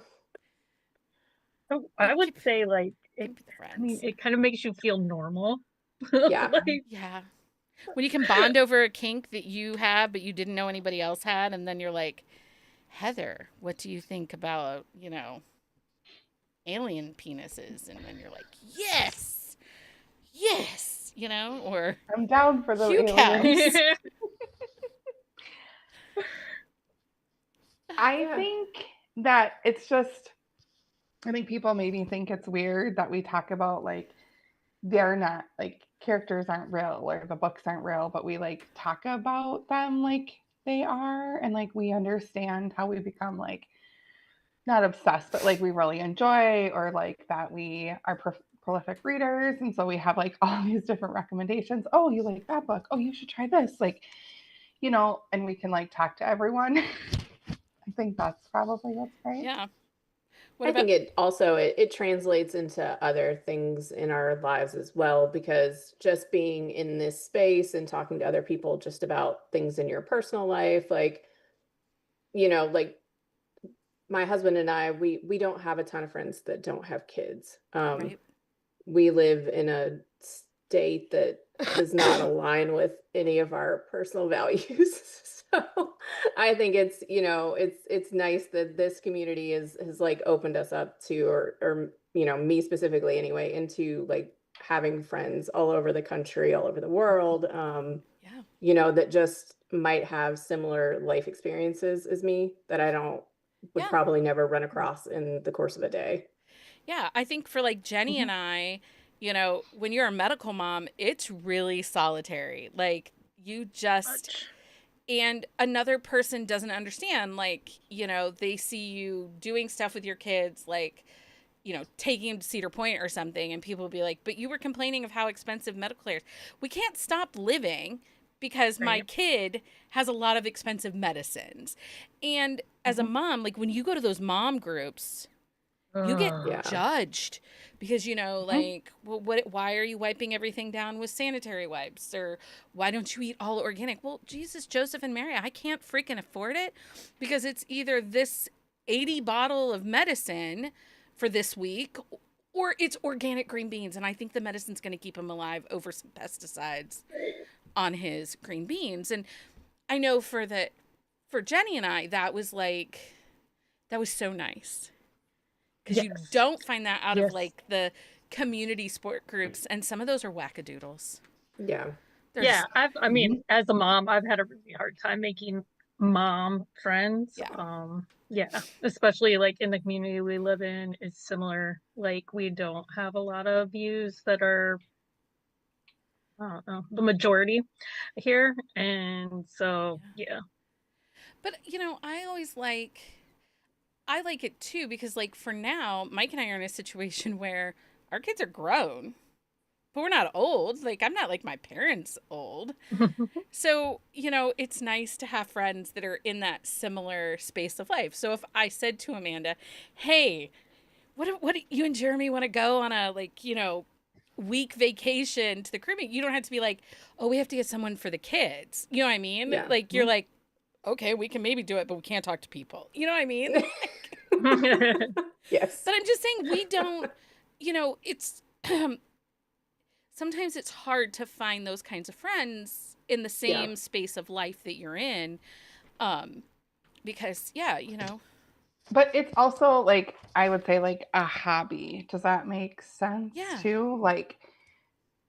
would say like Keep the friends. I mean, it kind of makes you feel normal. Yeah. Like, Yeah. When you can bond over a kink that you have, but you didn't know anybody else had, and then you're like, Heather, what do you think about, you know, alien penises? And then you're like, yes, you know, or I'm down for the cute aliens. cows. I think that it's just, I think people maybe think it's weird that we talk about like they're not like characters aren't real or the books aren't real, but we like talk about them like they are and like we understand how we become like not obsessed, but like we really enjoy or like that we are prolific readers. And so we have like all these different recommendations. Oh, you like that book? Oh, you should try this. Like, you know, and we can like talk to everyone. I think that's probably what's great. Yeah. What I about think it also it translates into other things in our lives as well, because just being in this space and talking to other people just about things in your personal life, like, like my husband and I, we don't have a ton of friends that don't have kids. right? We live in a state that does not align with any of our personal values. So I think it's nice that this community has like opened us up to, or me specifically anyway, into like having friends all over the country, all over the world, Yeah. that just might have similar life experiences as me that I don't would Yeah. probably never run across in the course of a day. Yeah, I think for like Jenny and I, when you're a medical mom, it's really solitary. Like you just Much. and another person doesn't understand, like, they see you doing stuff with your kids, like, taking them to Cedar Point or something, and people will be like, but you were complaining of how expensive medical care is. We can't stop living because my Right. kid has a lot of expensive medicines. And as a Mhm. mom, like when you go to those mom groups, you get Ugh. Yeah. judged because Mhm. like, well, why are you wiping everything down with sanitary wipes, or why don't you eat all organic? Well, Jesus, Joseph, and Mary, I can't freaking afford it because it's either this 80 bottle of medicine for this week or it's organic green beans, and I think the medicine's going to keep him alive over some pesticides on his green beans. And I know for Jenny and I, that was so nice because you Yes. don't find that out of Yes. like the community sport groups, and some of those are wackadoodles. Yeah. Yeah, There's I mean, as a mom, I've had a really hard time making mom friends. Yeah. Yeah, especially like in the community we live in is similar. Like we don't have a lot of views that are, I don't know, the majority here. And so, yeah. But I like it too because like for now, Mike and I are in a situation where our kids are grown, but we're not old. Like I'm not like my parents old. So, it's nice to have friends that are in that similar space of life. So if I said to Amanda, "Hey, what do you and Jeremy want to go on a like, week vacation to the Caribbean?" You don't have to be like, "Oh, we have to get someone for the kids." You know what I mean? Yeah. Like you're like, "Okay, we can maybe do it, but we can't talk to people." You know what I mean? Yes. But I'm just saying we don't, it's sometimes it's hard to find those kinds of friends in the Yeah. same space of life that you're in. Um, because yeah, But it's also like, I would say, like a hobby. Does that make sense yeah, too? Like,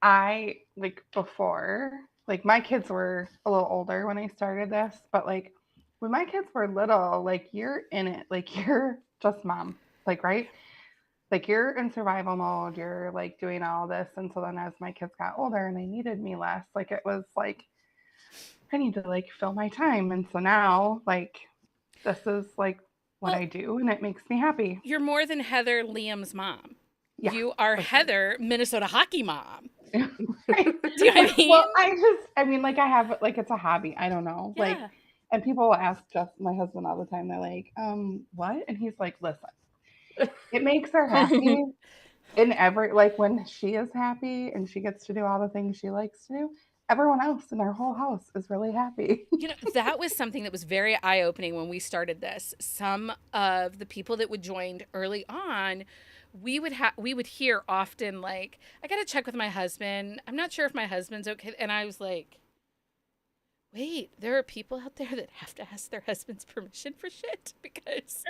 I, like before, like my kids were a little older when I started this, but like when my kids were little, like you're in it, like you're just mom, like, right? Like you're in survival mode, you're like doing all this. And so then as my kids got older and they needed me less, like it was like, I need to like fill my time. And so now, like, this is like what well, I do and it makes me happy. you're more than Heather, Liam's mom. Yeah, You are for sure. Heather, Minnesota hockey mom. Right. Do you know what I mean? Well, I mean, like I have, like it's a hobby. I don't know. Like, Yeah. and people will ask just my husband all the time. They're like, what? And he's like, listen, it makes her happy in every, like when she is happy and she gets to do all the things she likes to do, everyone else in our whole house is really happy. That was something that was very eye opening when we started this. Some of the people that would join early on, we would hear often like, "I got to check with my husband. I'm not sure if my husband's okay." And I was like, "Wait, there are people out there that have to ask their husband's permission for shit because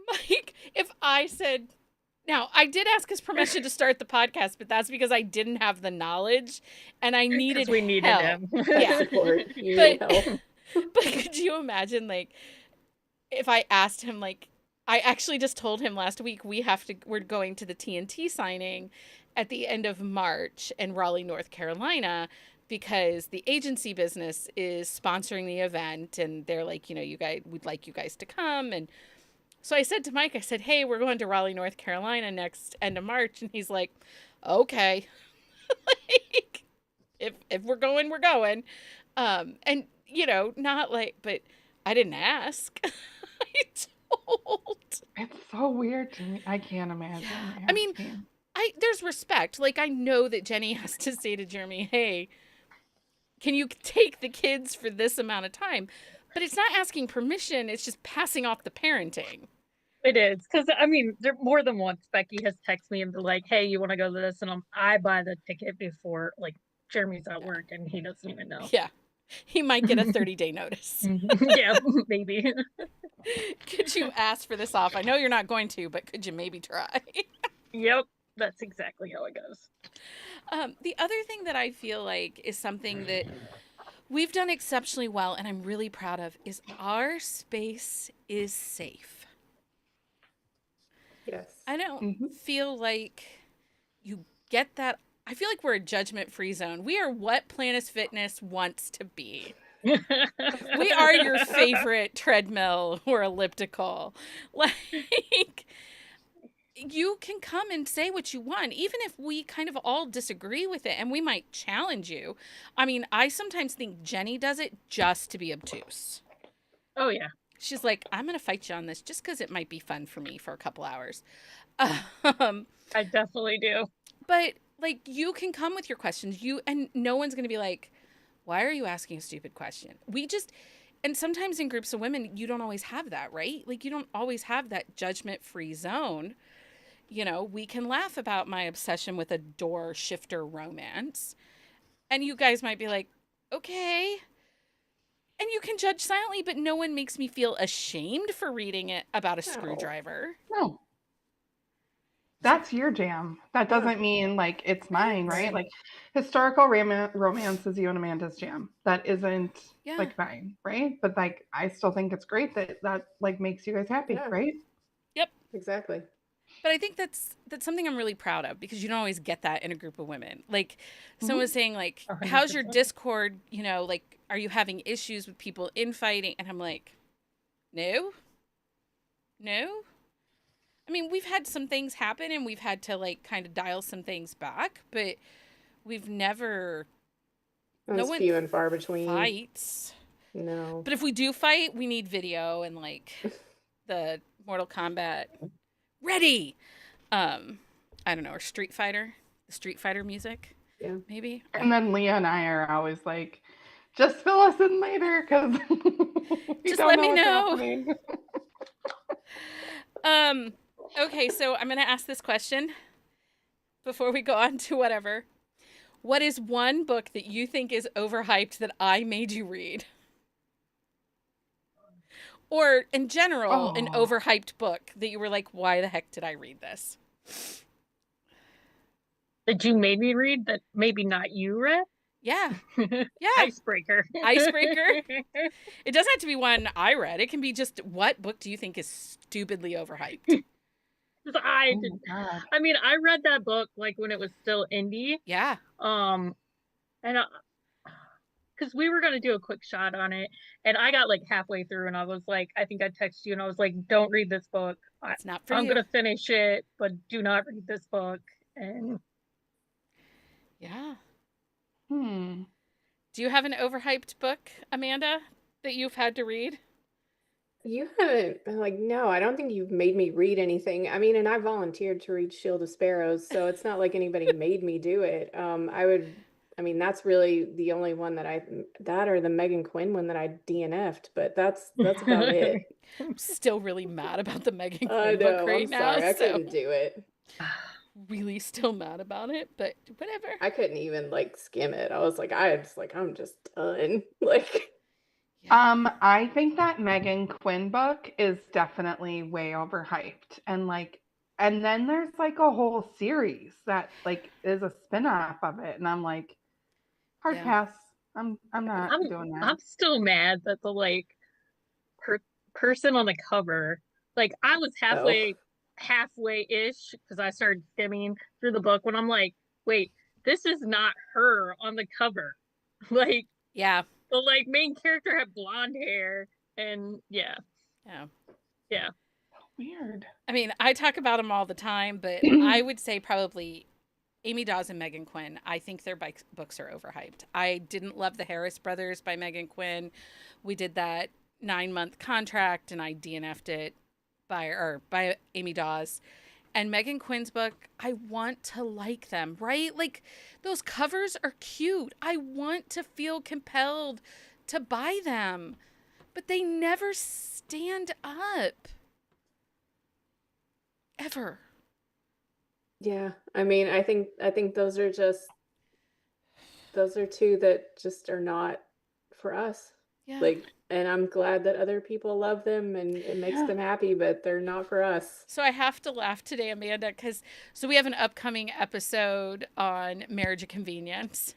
Mike, if I said now, I did ask his permission to start the podcast, but that's because I didn't have the knowledge and I needed Because we needed help. him. Yeah. Support. You But need help. but could you imagine like if I asked him like I actually just told him last week we're going to the TNT signing at the end of March in Raleigh, North Carolina because the agency business is sponsoring the event and they're like, you guys we'd like you guys to come. And so I said to Mike, I said, "Hey, we're going to Raleigh, North Carolina next end of March." And he's like, "Okay." Like if we're going, we're going. And not like, but I didn't ask. I told. It's so weird to me. I can't imagine. Yeah. I mean, asking. there's respect. Like, I know that Jenny has to say to Jeremy, hey, can you take the kids for this amount of time? But it's not asking permission. It's just passing off the parenting. It is, because I mean, there more than once Becky has texted me and been like, "Hey, you want to go to this?" And I buy the ticket before like Jeremy's at work and he doesn't even know. Yeah, he might get a 30-day notice. Yeah, maybe. Could you ask for this off? I know you're not going to, but could you maybe try? Yep, that's exactly how it goes. The other thing that I feel like is something that we've done exceptionally well, and I'm really proud of, is our space is safe. Yes. I don't Mhm. feel like you get that. I feel like we're a judgment-free zone. We are what Planet Fitness wants to be. We are your favorite treadmill or elliptical. Like, you can come and say what you want, even if we kind of all disagree with it, and we might challenge you. I mean, I sometimes think Jenny does it just to be obtuse. Oh yeah. She's like, I'm going to fight you on this just because it might be fun for me for a couple hours. Um, I definitely do. but like, you can come with your questions. And no one's going to be like, why are you asking a stupid question? And sometimes in groups of women, you don't always have that, right? Like, you don't always have that judgment-free zone. You know, we can laugh about my obsession with a door shifter romance. And you guys might be like, okay. And you can judge silently, but no one makes me feel ashamed for reading it about a No. screwdriver. No. That's your jam. That Yeah. doesn't mean like it's mine, right? Right. Like historical romance is you and Amanda's jam. That isn't Yeah. like mine, right? But like I still think it's great that like makes you guys happy, Yeah. right? Yep. Exactly. But I think that's something I'm really proud of, because you don't always get that in a group of women. Like, someone was saying, like, how's your 100%. Discord? You know, like, are you having issues with people infighting? And I'm like, no. I mean, we've had some things happen and we've had to, like, kind of dial some things back, but we've never No It's one few and far between. fights. No. But if we do fight, we need video and, like, the Mortal Kombat ready. I don't know, or Street Fighter, the Street Fighter music, Yeah. maybe. And then Leah and I are always like, just fill us in later because Just let me what's know. happening. Okay, so I'm gonna ask this question before we go on to whatever. What is one book that you think is overhyped that I made you read? Or in general, an Oh. overhyped book that you were like, why the heck did I read this? That you made me read that maybe not you read? Yeah. Yeah. Icebreaker. Icebreaker? It doesn't have to be one I read. It can be just, what book do you think is stupidly overhyped? 'Cause I Oh did. my God. I mean, I read that book like when it was still indie. Yeah. And because we were gonna do a quick shot on it, and I got like halfway through, and I was like, I think I texted you, and I was like, don't read this book. It's not for I'm you. gonna finish it, but do not read this book. And Yeah. Do you have an overhyped book, Amanda, that you've had to read? You haven't been like, no, I don't think you've made me read anything. I mean, and I volunteered to read Shield of Sparrows, so it's not like anybody made me do it. I mean, that's really the only one that or the Megan Quinn one that I DNF'd, but that's about it. I'm still really mad about the Megan I Quinn book know, right I'm now. sorry, I So couldn't do it. really still mad about it, but whatever. I couldn't even like skim it. I was like, I'm just done. Like, I think that Megan Quinn book is definitely way overhyped. And then there's like a whole series that like is a spin-off of it. And I'm like, hard Yeah. pass. I'm not doing that. I'm still mad that the like person on the cover, like I was halfway-ish because I started skimming through the book when I'm like, wait, this is not her on the cover. Like, Yeah. the like main character had blonde hair, and yeah. Weird. I mean, I talk about them all the time, but I would say probably Amy Dawes and Megan Quinn. I think their books are overhyped. I didn't love The Harris Brothers by Megan Quinn. We did that 9-month contract and I DNF'd it by Amy Dawes. And Megan Quinn's book, I want to like them, right? Like those covers are cute. I want to feel compelled to buy them, but they never stand up. Ever. Yeah. I mean, I think those are two that just are not for us. Yeah. Like, and I'm glad that other people love them and it makes them happy, but they're not for us. So I have to laugh today, Amanda, because we have an upcoming episode on marriage of convenience.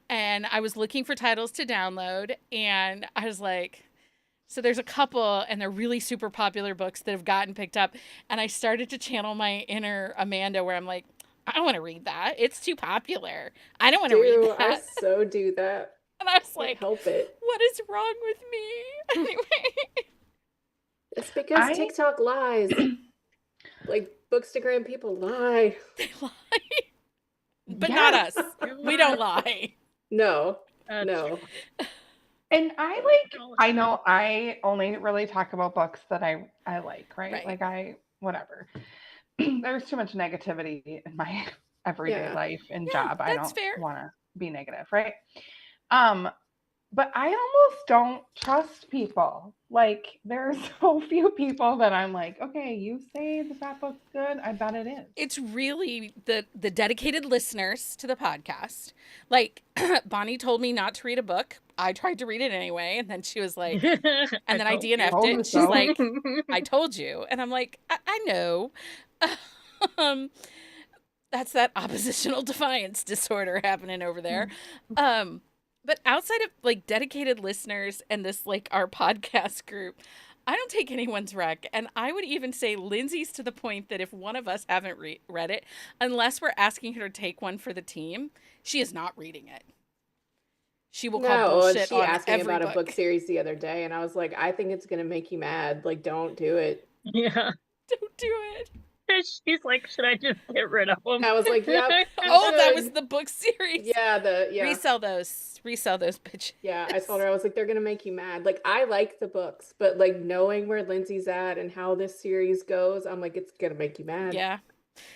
And I was looking for titles to download, and I was like, so there's a couple, and they're really super popular books that have gotten picked up. And I started to channel my inner Amanda, where I'm like, I don't want to read that. It's too popular. I don't want to read that. I so do that. And I was Can't like, help it. what is wrong with me? Anyway. It's because TikTok lies. Like, Bookstagram people lie. They lie. But not us. We don't lie. No. That's No. And I know I only really talk about books that I like, right? Like whatever. There's too much negativity in my everyday life and job. I don't want to be negative, right? But I almost don't trust people. Like, there are so few people that I'm like, okay, you say that book's good, I bet it is. It's really the dedicated listeners to the podcast. Like, Bonnie told me not to read a book. I tried to read it anyway, and then she was like, and then I DNF'd it, and she's like, I told you. And I'm like, I know. That's that oppositional defiance disorder happening over there. But outside of like dedicated listeners and this like our podcast group, I don't take anyone's rec. And I would even say Lindsay's to the point that if one of us haven't read it, unless we're asking her to take one for the team, she is not reading it. She will call bullshit on every book. She asked me about a book series the other day, and I was like, I think it's going to make you mad. Like, don't do it. Yeah. Don't do it. She's like, should I just get rid of them? I was like, yep. That was the book series. Yeah, resell those bitches. Yeah, I told her, I was like, they're gonna make you mad. Like, I like the books, but like knowing where Lindsay's at and how this series goes, I'm like, it's gonna make you mad. Yeah,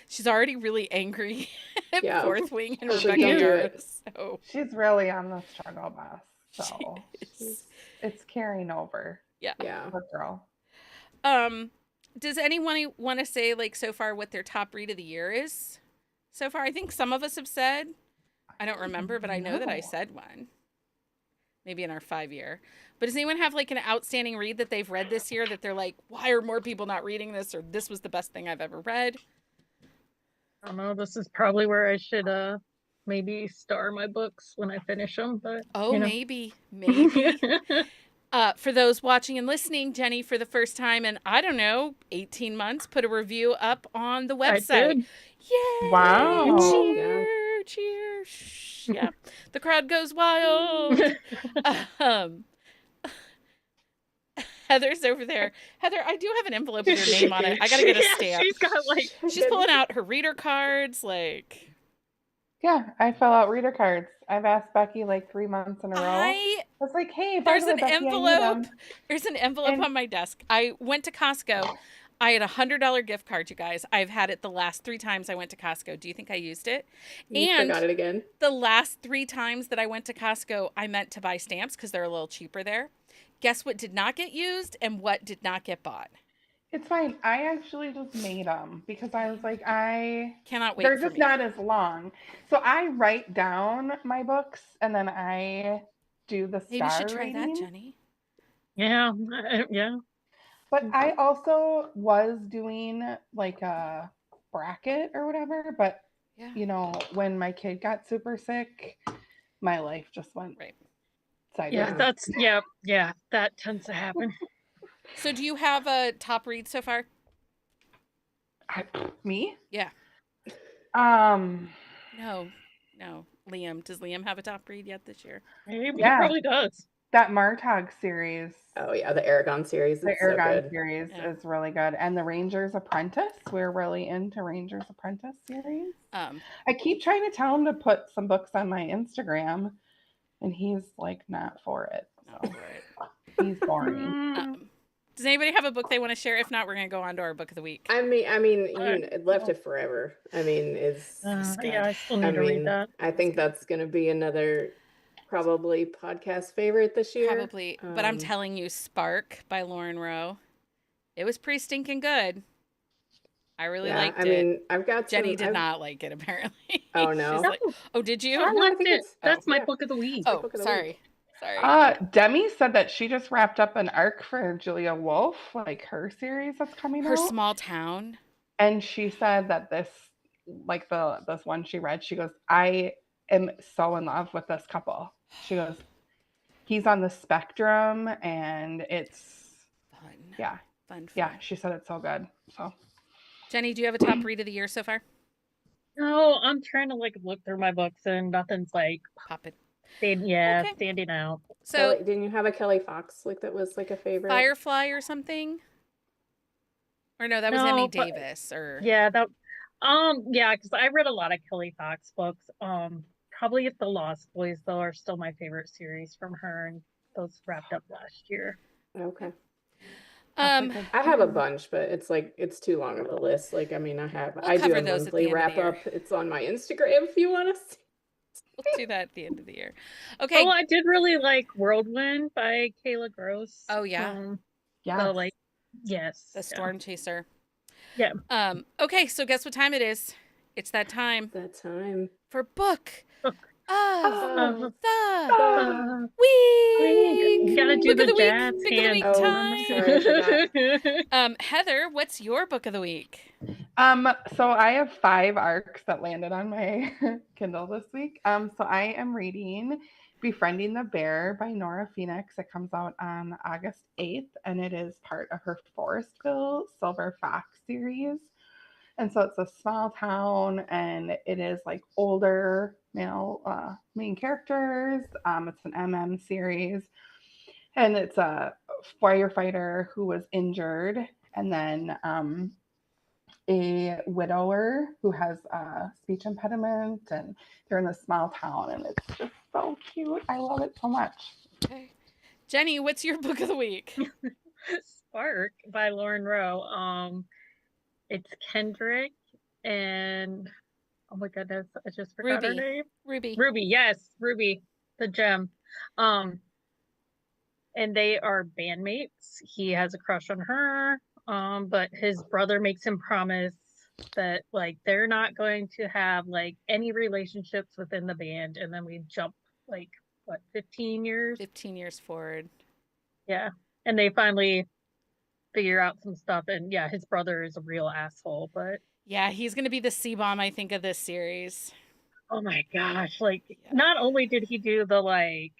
she's already really angry at Fourth Wing and So Rebecca Yarros. So she's really on the struggle bus. So it's carrying over. Yeah, poor girl. Does anyone want to say, like, so far what their top read of the year is? So far, I think some of us have said. I don't remember, but I know that I said one. Maybe in our 5-year. But does anyone have, like, an outstanding read that they've read this year that they're like, why are more people not reading this? Or this was the best thing I've ever read? I don't know. This is probably where I should maybe star my books when I finish them. But maybe. For those watching and listening, Jenny, for the first time in, I don't know, 18 months, put a review up on the website. I did. Yay! Wow. Cheer. Yeah. The crowd goes wild. Heather's over there. Heather, I do have an envelope with your name on it. I got to get a stamp. She's pulling out her reader cards, like... Yeah, I fill out reader cards. I've asked Becky like 3 months in a row. I was like, hey, there's an envelope. There's an envelope on my desk. I went to Costco. I had $100 gift card, you guys. I've had it the last 3 times I went to Costco. Do you think I used it? You forgot it again. The last 3 times that I went to Costco, I meant to buy stamps because they're a little cheaper there. Guess what did not get used and what did not get bought? It's fine. I actually just made them because I was like, I cannot wait. They're just not as long. So I write down my books and then I do the star Maybe you should try rating. that, Jenny. Yeah. But I also was doing like a bracket or whatever. But, when my kid got super sick, my life just went sideways. That tends to happen. So do you have a top read so far? Me? Yeah. No. Liam. Does Liam have a top read yet this year? Maybe he probably does. That Martog series. Oh yeah, the Aragon series. The Aragon series is really good. And the Ranger's Apprentice. We're really into Ranger's Apprentice series. I keep trying to tell him to put some books on my Instagram and he's like not for it. So. He's boring. Does anybody have a book they want to share? If not, we're going to go on to our book of the week. I mean, you left it forever. I mean, yeah, I still I need to read mean, that. I think that's going to be another probably podcast favorite this year. Probably. But I'm telling you, Spark by Lauren Rowe. It was pretty stinking good. I really liked it. I mean, I've got Jenny did not like it, apparently. Oh, no. She's like, oh, did you? I No, I loved think it. it's- That's my yeah. book of the week. Oh, book of the sorry. week. Sorry. Demi said that she just wrapped up an arc for Julia Wolf, like her series that's coming Her out. Small Town. And she said that this one she read, she goes, I am so in love with this couple. She goes, he's on the spectrum and it's Fun. yeah. Fun. Yeah, she said it's so good. So Jenny, do you have a top read of the year so far? No, I'm trying to like look through my books and nothing's like Pop it. standing Okay. out. So, didn't you have a Kelly Fox like that was like a favorite? Firefly or something? Or no, that was No, Emmy but- Davis. Or Yeah, because I read a lot of Kelly Fox books. Probably The Lost Boys though are still my favorite series from her, and those wrapped up last year. Okay. um, I have a bunch, but it's too long of a list. Like, I mean, I do cover a those at the monthly end of the wrap year. up. It's on my Instagram if you want to see. we'll do that at the end of the year. Okay. Oh, I did really like Whirlwind by Kayla Gross. Oh, yeah. yeah. So like, yes. The Storm Chaser. Yeah. Okay, so guess what time it is? It's that time That time. for book Book of of the week. You gotta do Book the of the jazz week. Book of the week Oh, time. sorry, I Heather, what's your book of the week? So I have 5 arcs that landed on my Kindle this week. So I am reading Befriending the Bear by Nora Phoenix. It comes out on August 8th, and it is part of her Forestville Silver Fox series. And so it's a small town, and it is like older male main characters. It's an MM series, and it's a firefighter who was injured, and then a widower who has a speech impediment, and they're in a small town, and it's just so cute. I love it so much. Okay. Jenny, what's your book of the week? Spark by Lauren Rowe. It's Kendrick and oh my goodness, I just forgot her Ruby. name. Ruby. Ruby, yes, Ruby, the gem. And they are bandmates. He has a crush on her, but his brother makes him promise that like they're not going to have like any relationships within the band. And then we jump like what, 15 years? 15 years forward. Yeah. And they finally figure out some stuff, and yeah, his brother is a real asshole, but Yeah, he's going to be the C-bomb, I think, of this series. oh my gosh, like not only did he do the like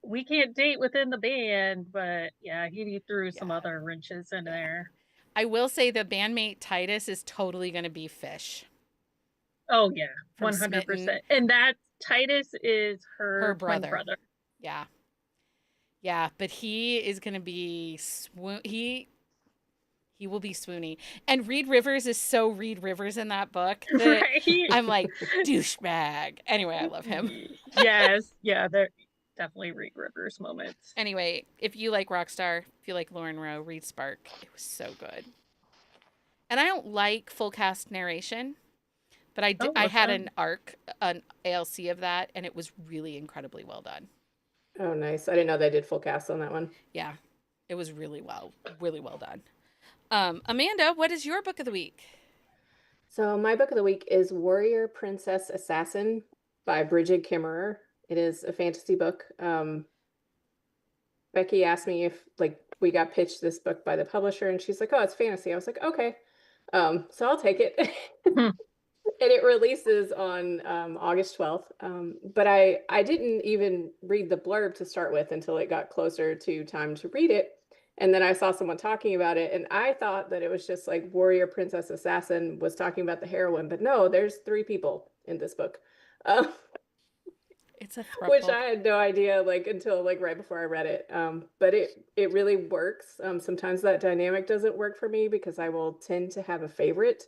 we can't date within the band, but yeah, he threw some other wrenches in there. I will say the bandmate Titus is totally going to be Fish. Oh yeah, From 100%. Smitten. And that Titus is her twin brother. Yeah. Yeah, but he is going to be he will be swoony. And Reed Rivers is so Reed Rivers in that book that Right? I'm like, douchebag. Anyway, I love him. Yes, yeah, they're definitely Reed Rivers moments. Anyway, if you like Rockstar, if you like Lauren Rowe, read Spark. It was so good. And I don't like full cast narration, but I did. Oh, I had okay. an ALC of that, and it was really incredibly well done. Oh, nice. I didn't know they did full cast on that one. Yeah, it was really well done. Amanda, what is your book of the week? So my book of the week is Warrior Princess Assassin by Bridget Kimmerer. It is a fantasy book. Becky asked me if like we got pitched this book by the publisher, and she's like, "Oh, it's fantasy." I was like, "Okay." So I'll take it. And it releases on August 12th. But I didn't even read the blurb to start with until it got closer to time to read it. And then I saw someone talking about it, and I thought that it was just like Warrior Princess Assassin was talking about the heroine, but no, there's 3 people in this book. It's a Which throuple. I had no idea like until like right before I read it. But it really works. Sometimes that dynamic doesn't work for me because I will tend to have a favorite.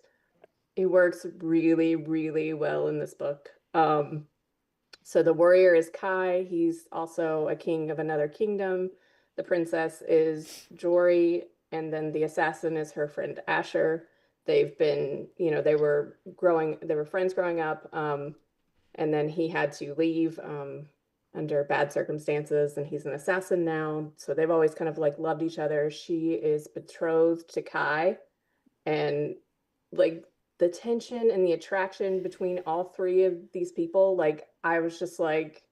It works really, really well in this book. So the warrior is Kai. He's also a king of another kingdom The princess is Jory, and then the assassin is her friend Asher. They've been, they were friends growing up, and then he had to leave under bad circumstances, and he's an assassin now. So they've always kind of like loved each other. She is betrothed to Kai, and like the tension and the attraction between all three of these people, like I was just like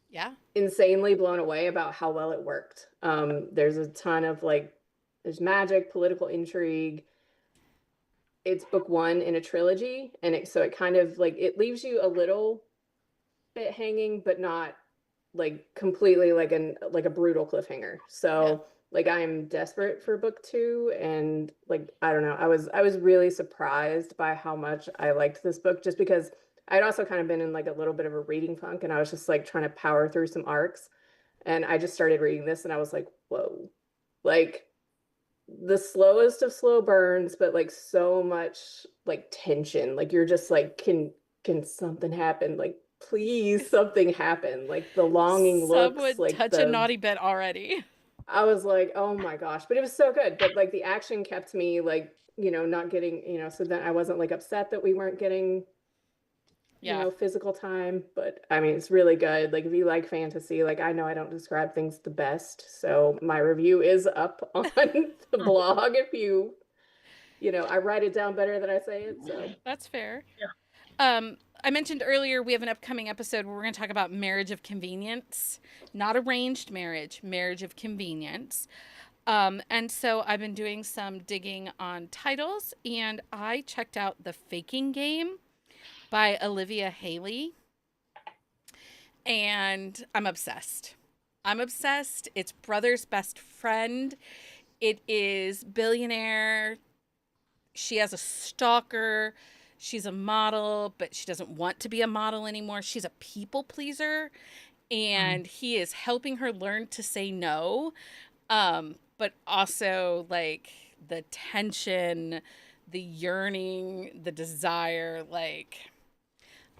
Yeah. insanely blown away about how well it worked. There's a ton of like, there's magic, political intrigue. It's book one in a trilogy, and so it kind of like, it leaves you a little bit hanging, but not like completely like a brutal cliffhanger. So like I'm desperate for book two, and like I don't know, I was really surprised by how much I liked this book, just because I'd also kind of been in like a little bit of a reading funk, and I was just like trying to power through some arcs, and I just started reading this and I was like, whoa, like the slowest of slow burns, but like so much like tension, like you're just like, can something happen, like please something happen, like the longing Some looks, would like touch a naughty bit already. I was like, oh my gosh, but it was so good. But like the action kept me like, not getting, so then I wasn't like upset that we weren't getting, physical time. But I mean, it's really good. Like if you like fantasy, like I know I don't describe things the best. So my review is up on the blog if I write it down better than I say it. So That's fair. Yeah. I mentioned earlier we have an upcoming episode where we're going to talk about marriage of convenience, not arranged marriage, marriage of convenience. And so I've been doing some digging on titles, and I checked out The Faking Game by Olivia Haley, and I'm obsessed. I'm obsessed. It's brother's best friend. It is billionaire. She has a stalker. She's a model, but she doesn't want to be a model anymore. She's a people pleaser, and he is helping her learn to say no. But also like the tension, the yearning, the desire, like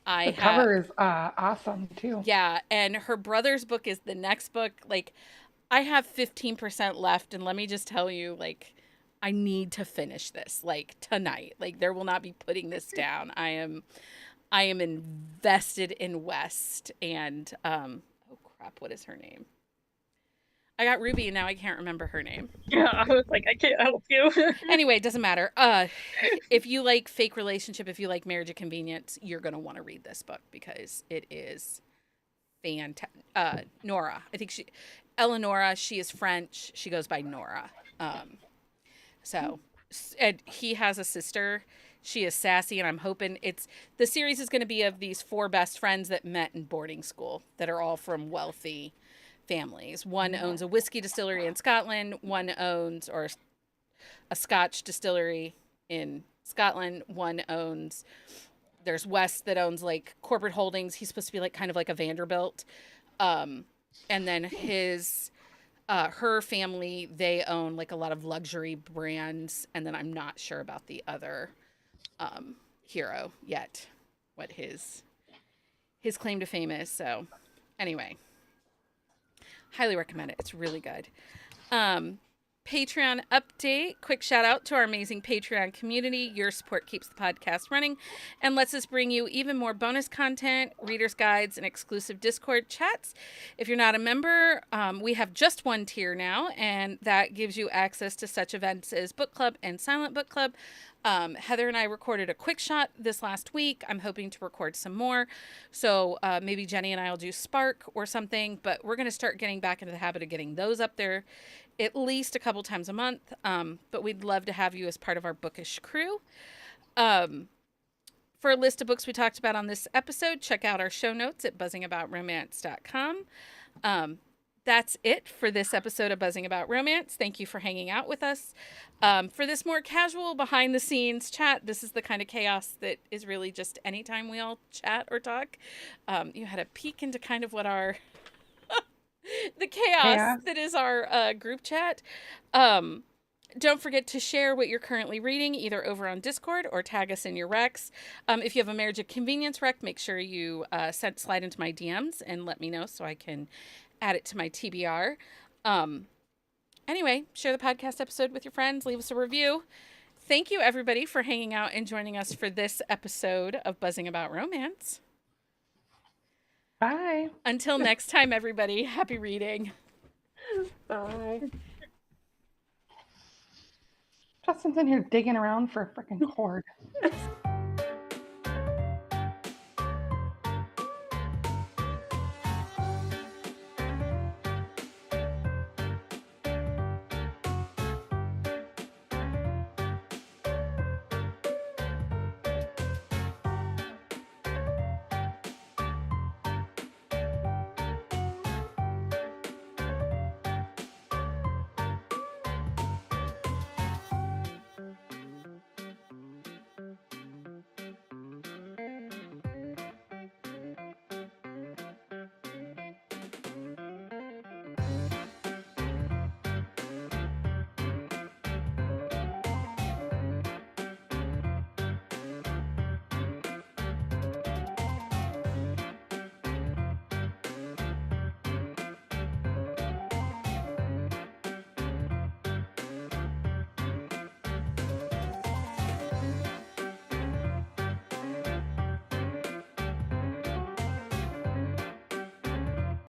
The cover is awesome too. Yeah, and her brother's book is the next book. Like I have 15% left, and let me just tell you, like I need to finish this like tonight. Like there will not be putting this down. I am invested in West, and oh crap, what is her name? I got Ruby and now I can't remember her name. Yeah, I was like, I can't help you. Anyway, it doesn't matter. If you like fake relationship, if you like marriage of convenience, you're going to want to read this book because it is fantastic. Nora, I think Eleonora, she is French. She goes by Nora. And he has a sister. She is sassy, and I'm hoping the series is going to be of these four best friends that met in boarding school that are all from wealthy families. One owns a whiskey distillery in Scotland. One owns a Scotch distillery in Scotland. There's West that owns like corporate holdings. He's supposed to be like kind of like a Vanderbilt. And then her family, they own like a lot of luxury brands. And then I'm not sure about the other hero yet, what his claim to fame is. So anyway, highly recommend it. It's really good. Patreon update. Quick shout out to our amazing Patreon community. Your support keeps the podcast running and lets us bring you even more bonus content, reader's guides, and exclusive Discord chats. If you're not a member, we have just one tier now, and that gives you access to such events as Book Club and Silent Book Club. Heather and I recorded a quick shot this last week. I'm hoping to record some more. So maybe Jenny and I will do Spark or something, but we're going to start getting back into the habit of getting those up there at least a couple times a month. But we'd love to have you as part of our Bookish crew. For a list of books we talked about on this episode, check out our show notes at buzzingaboutromance.com. That's it for this episode of Buzzing About Romance. Thank you for hanging out with us. For this more casual behind-the-scenes chat, this is the kind of chaos that is really just anytime we all chat or talk. You had a peek into kind of what our... the chaos that is our group chat. Don't forget to share what you're currently reading, either over on Discord or tag us in your recs. If you have a marriage of convenience rec, make sure you slide into my DMs and let me know so I can add it to my TBR. Anyway, share the podcast episode with your friends. Leave us a review. Thank you, everybody, for hanging out and joining us for this episode of Buzzing About Romance. Bye. Until next time, everybody, happy reading. Bye. Justin's in here digging around for a freaking cord.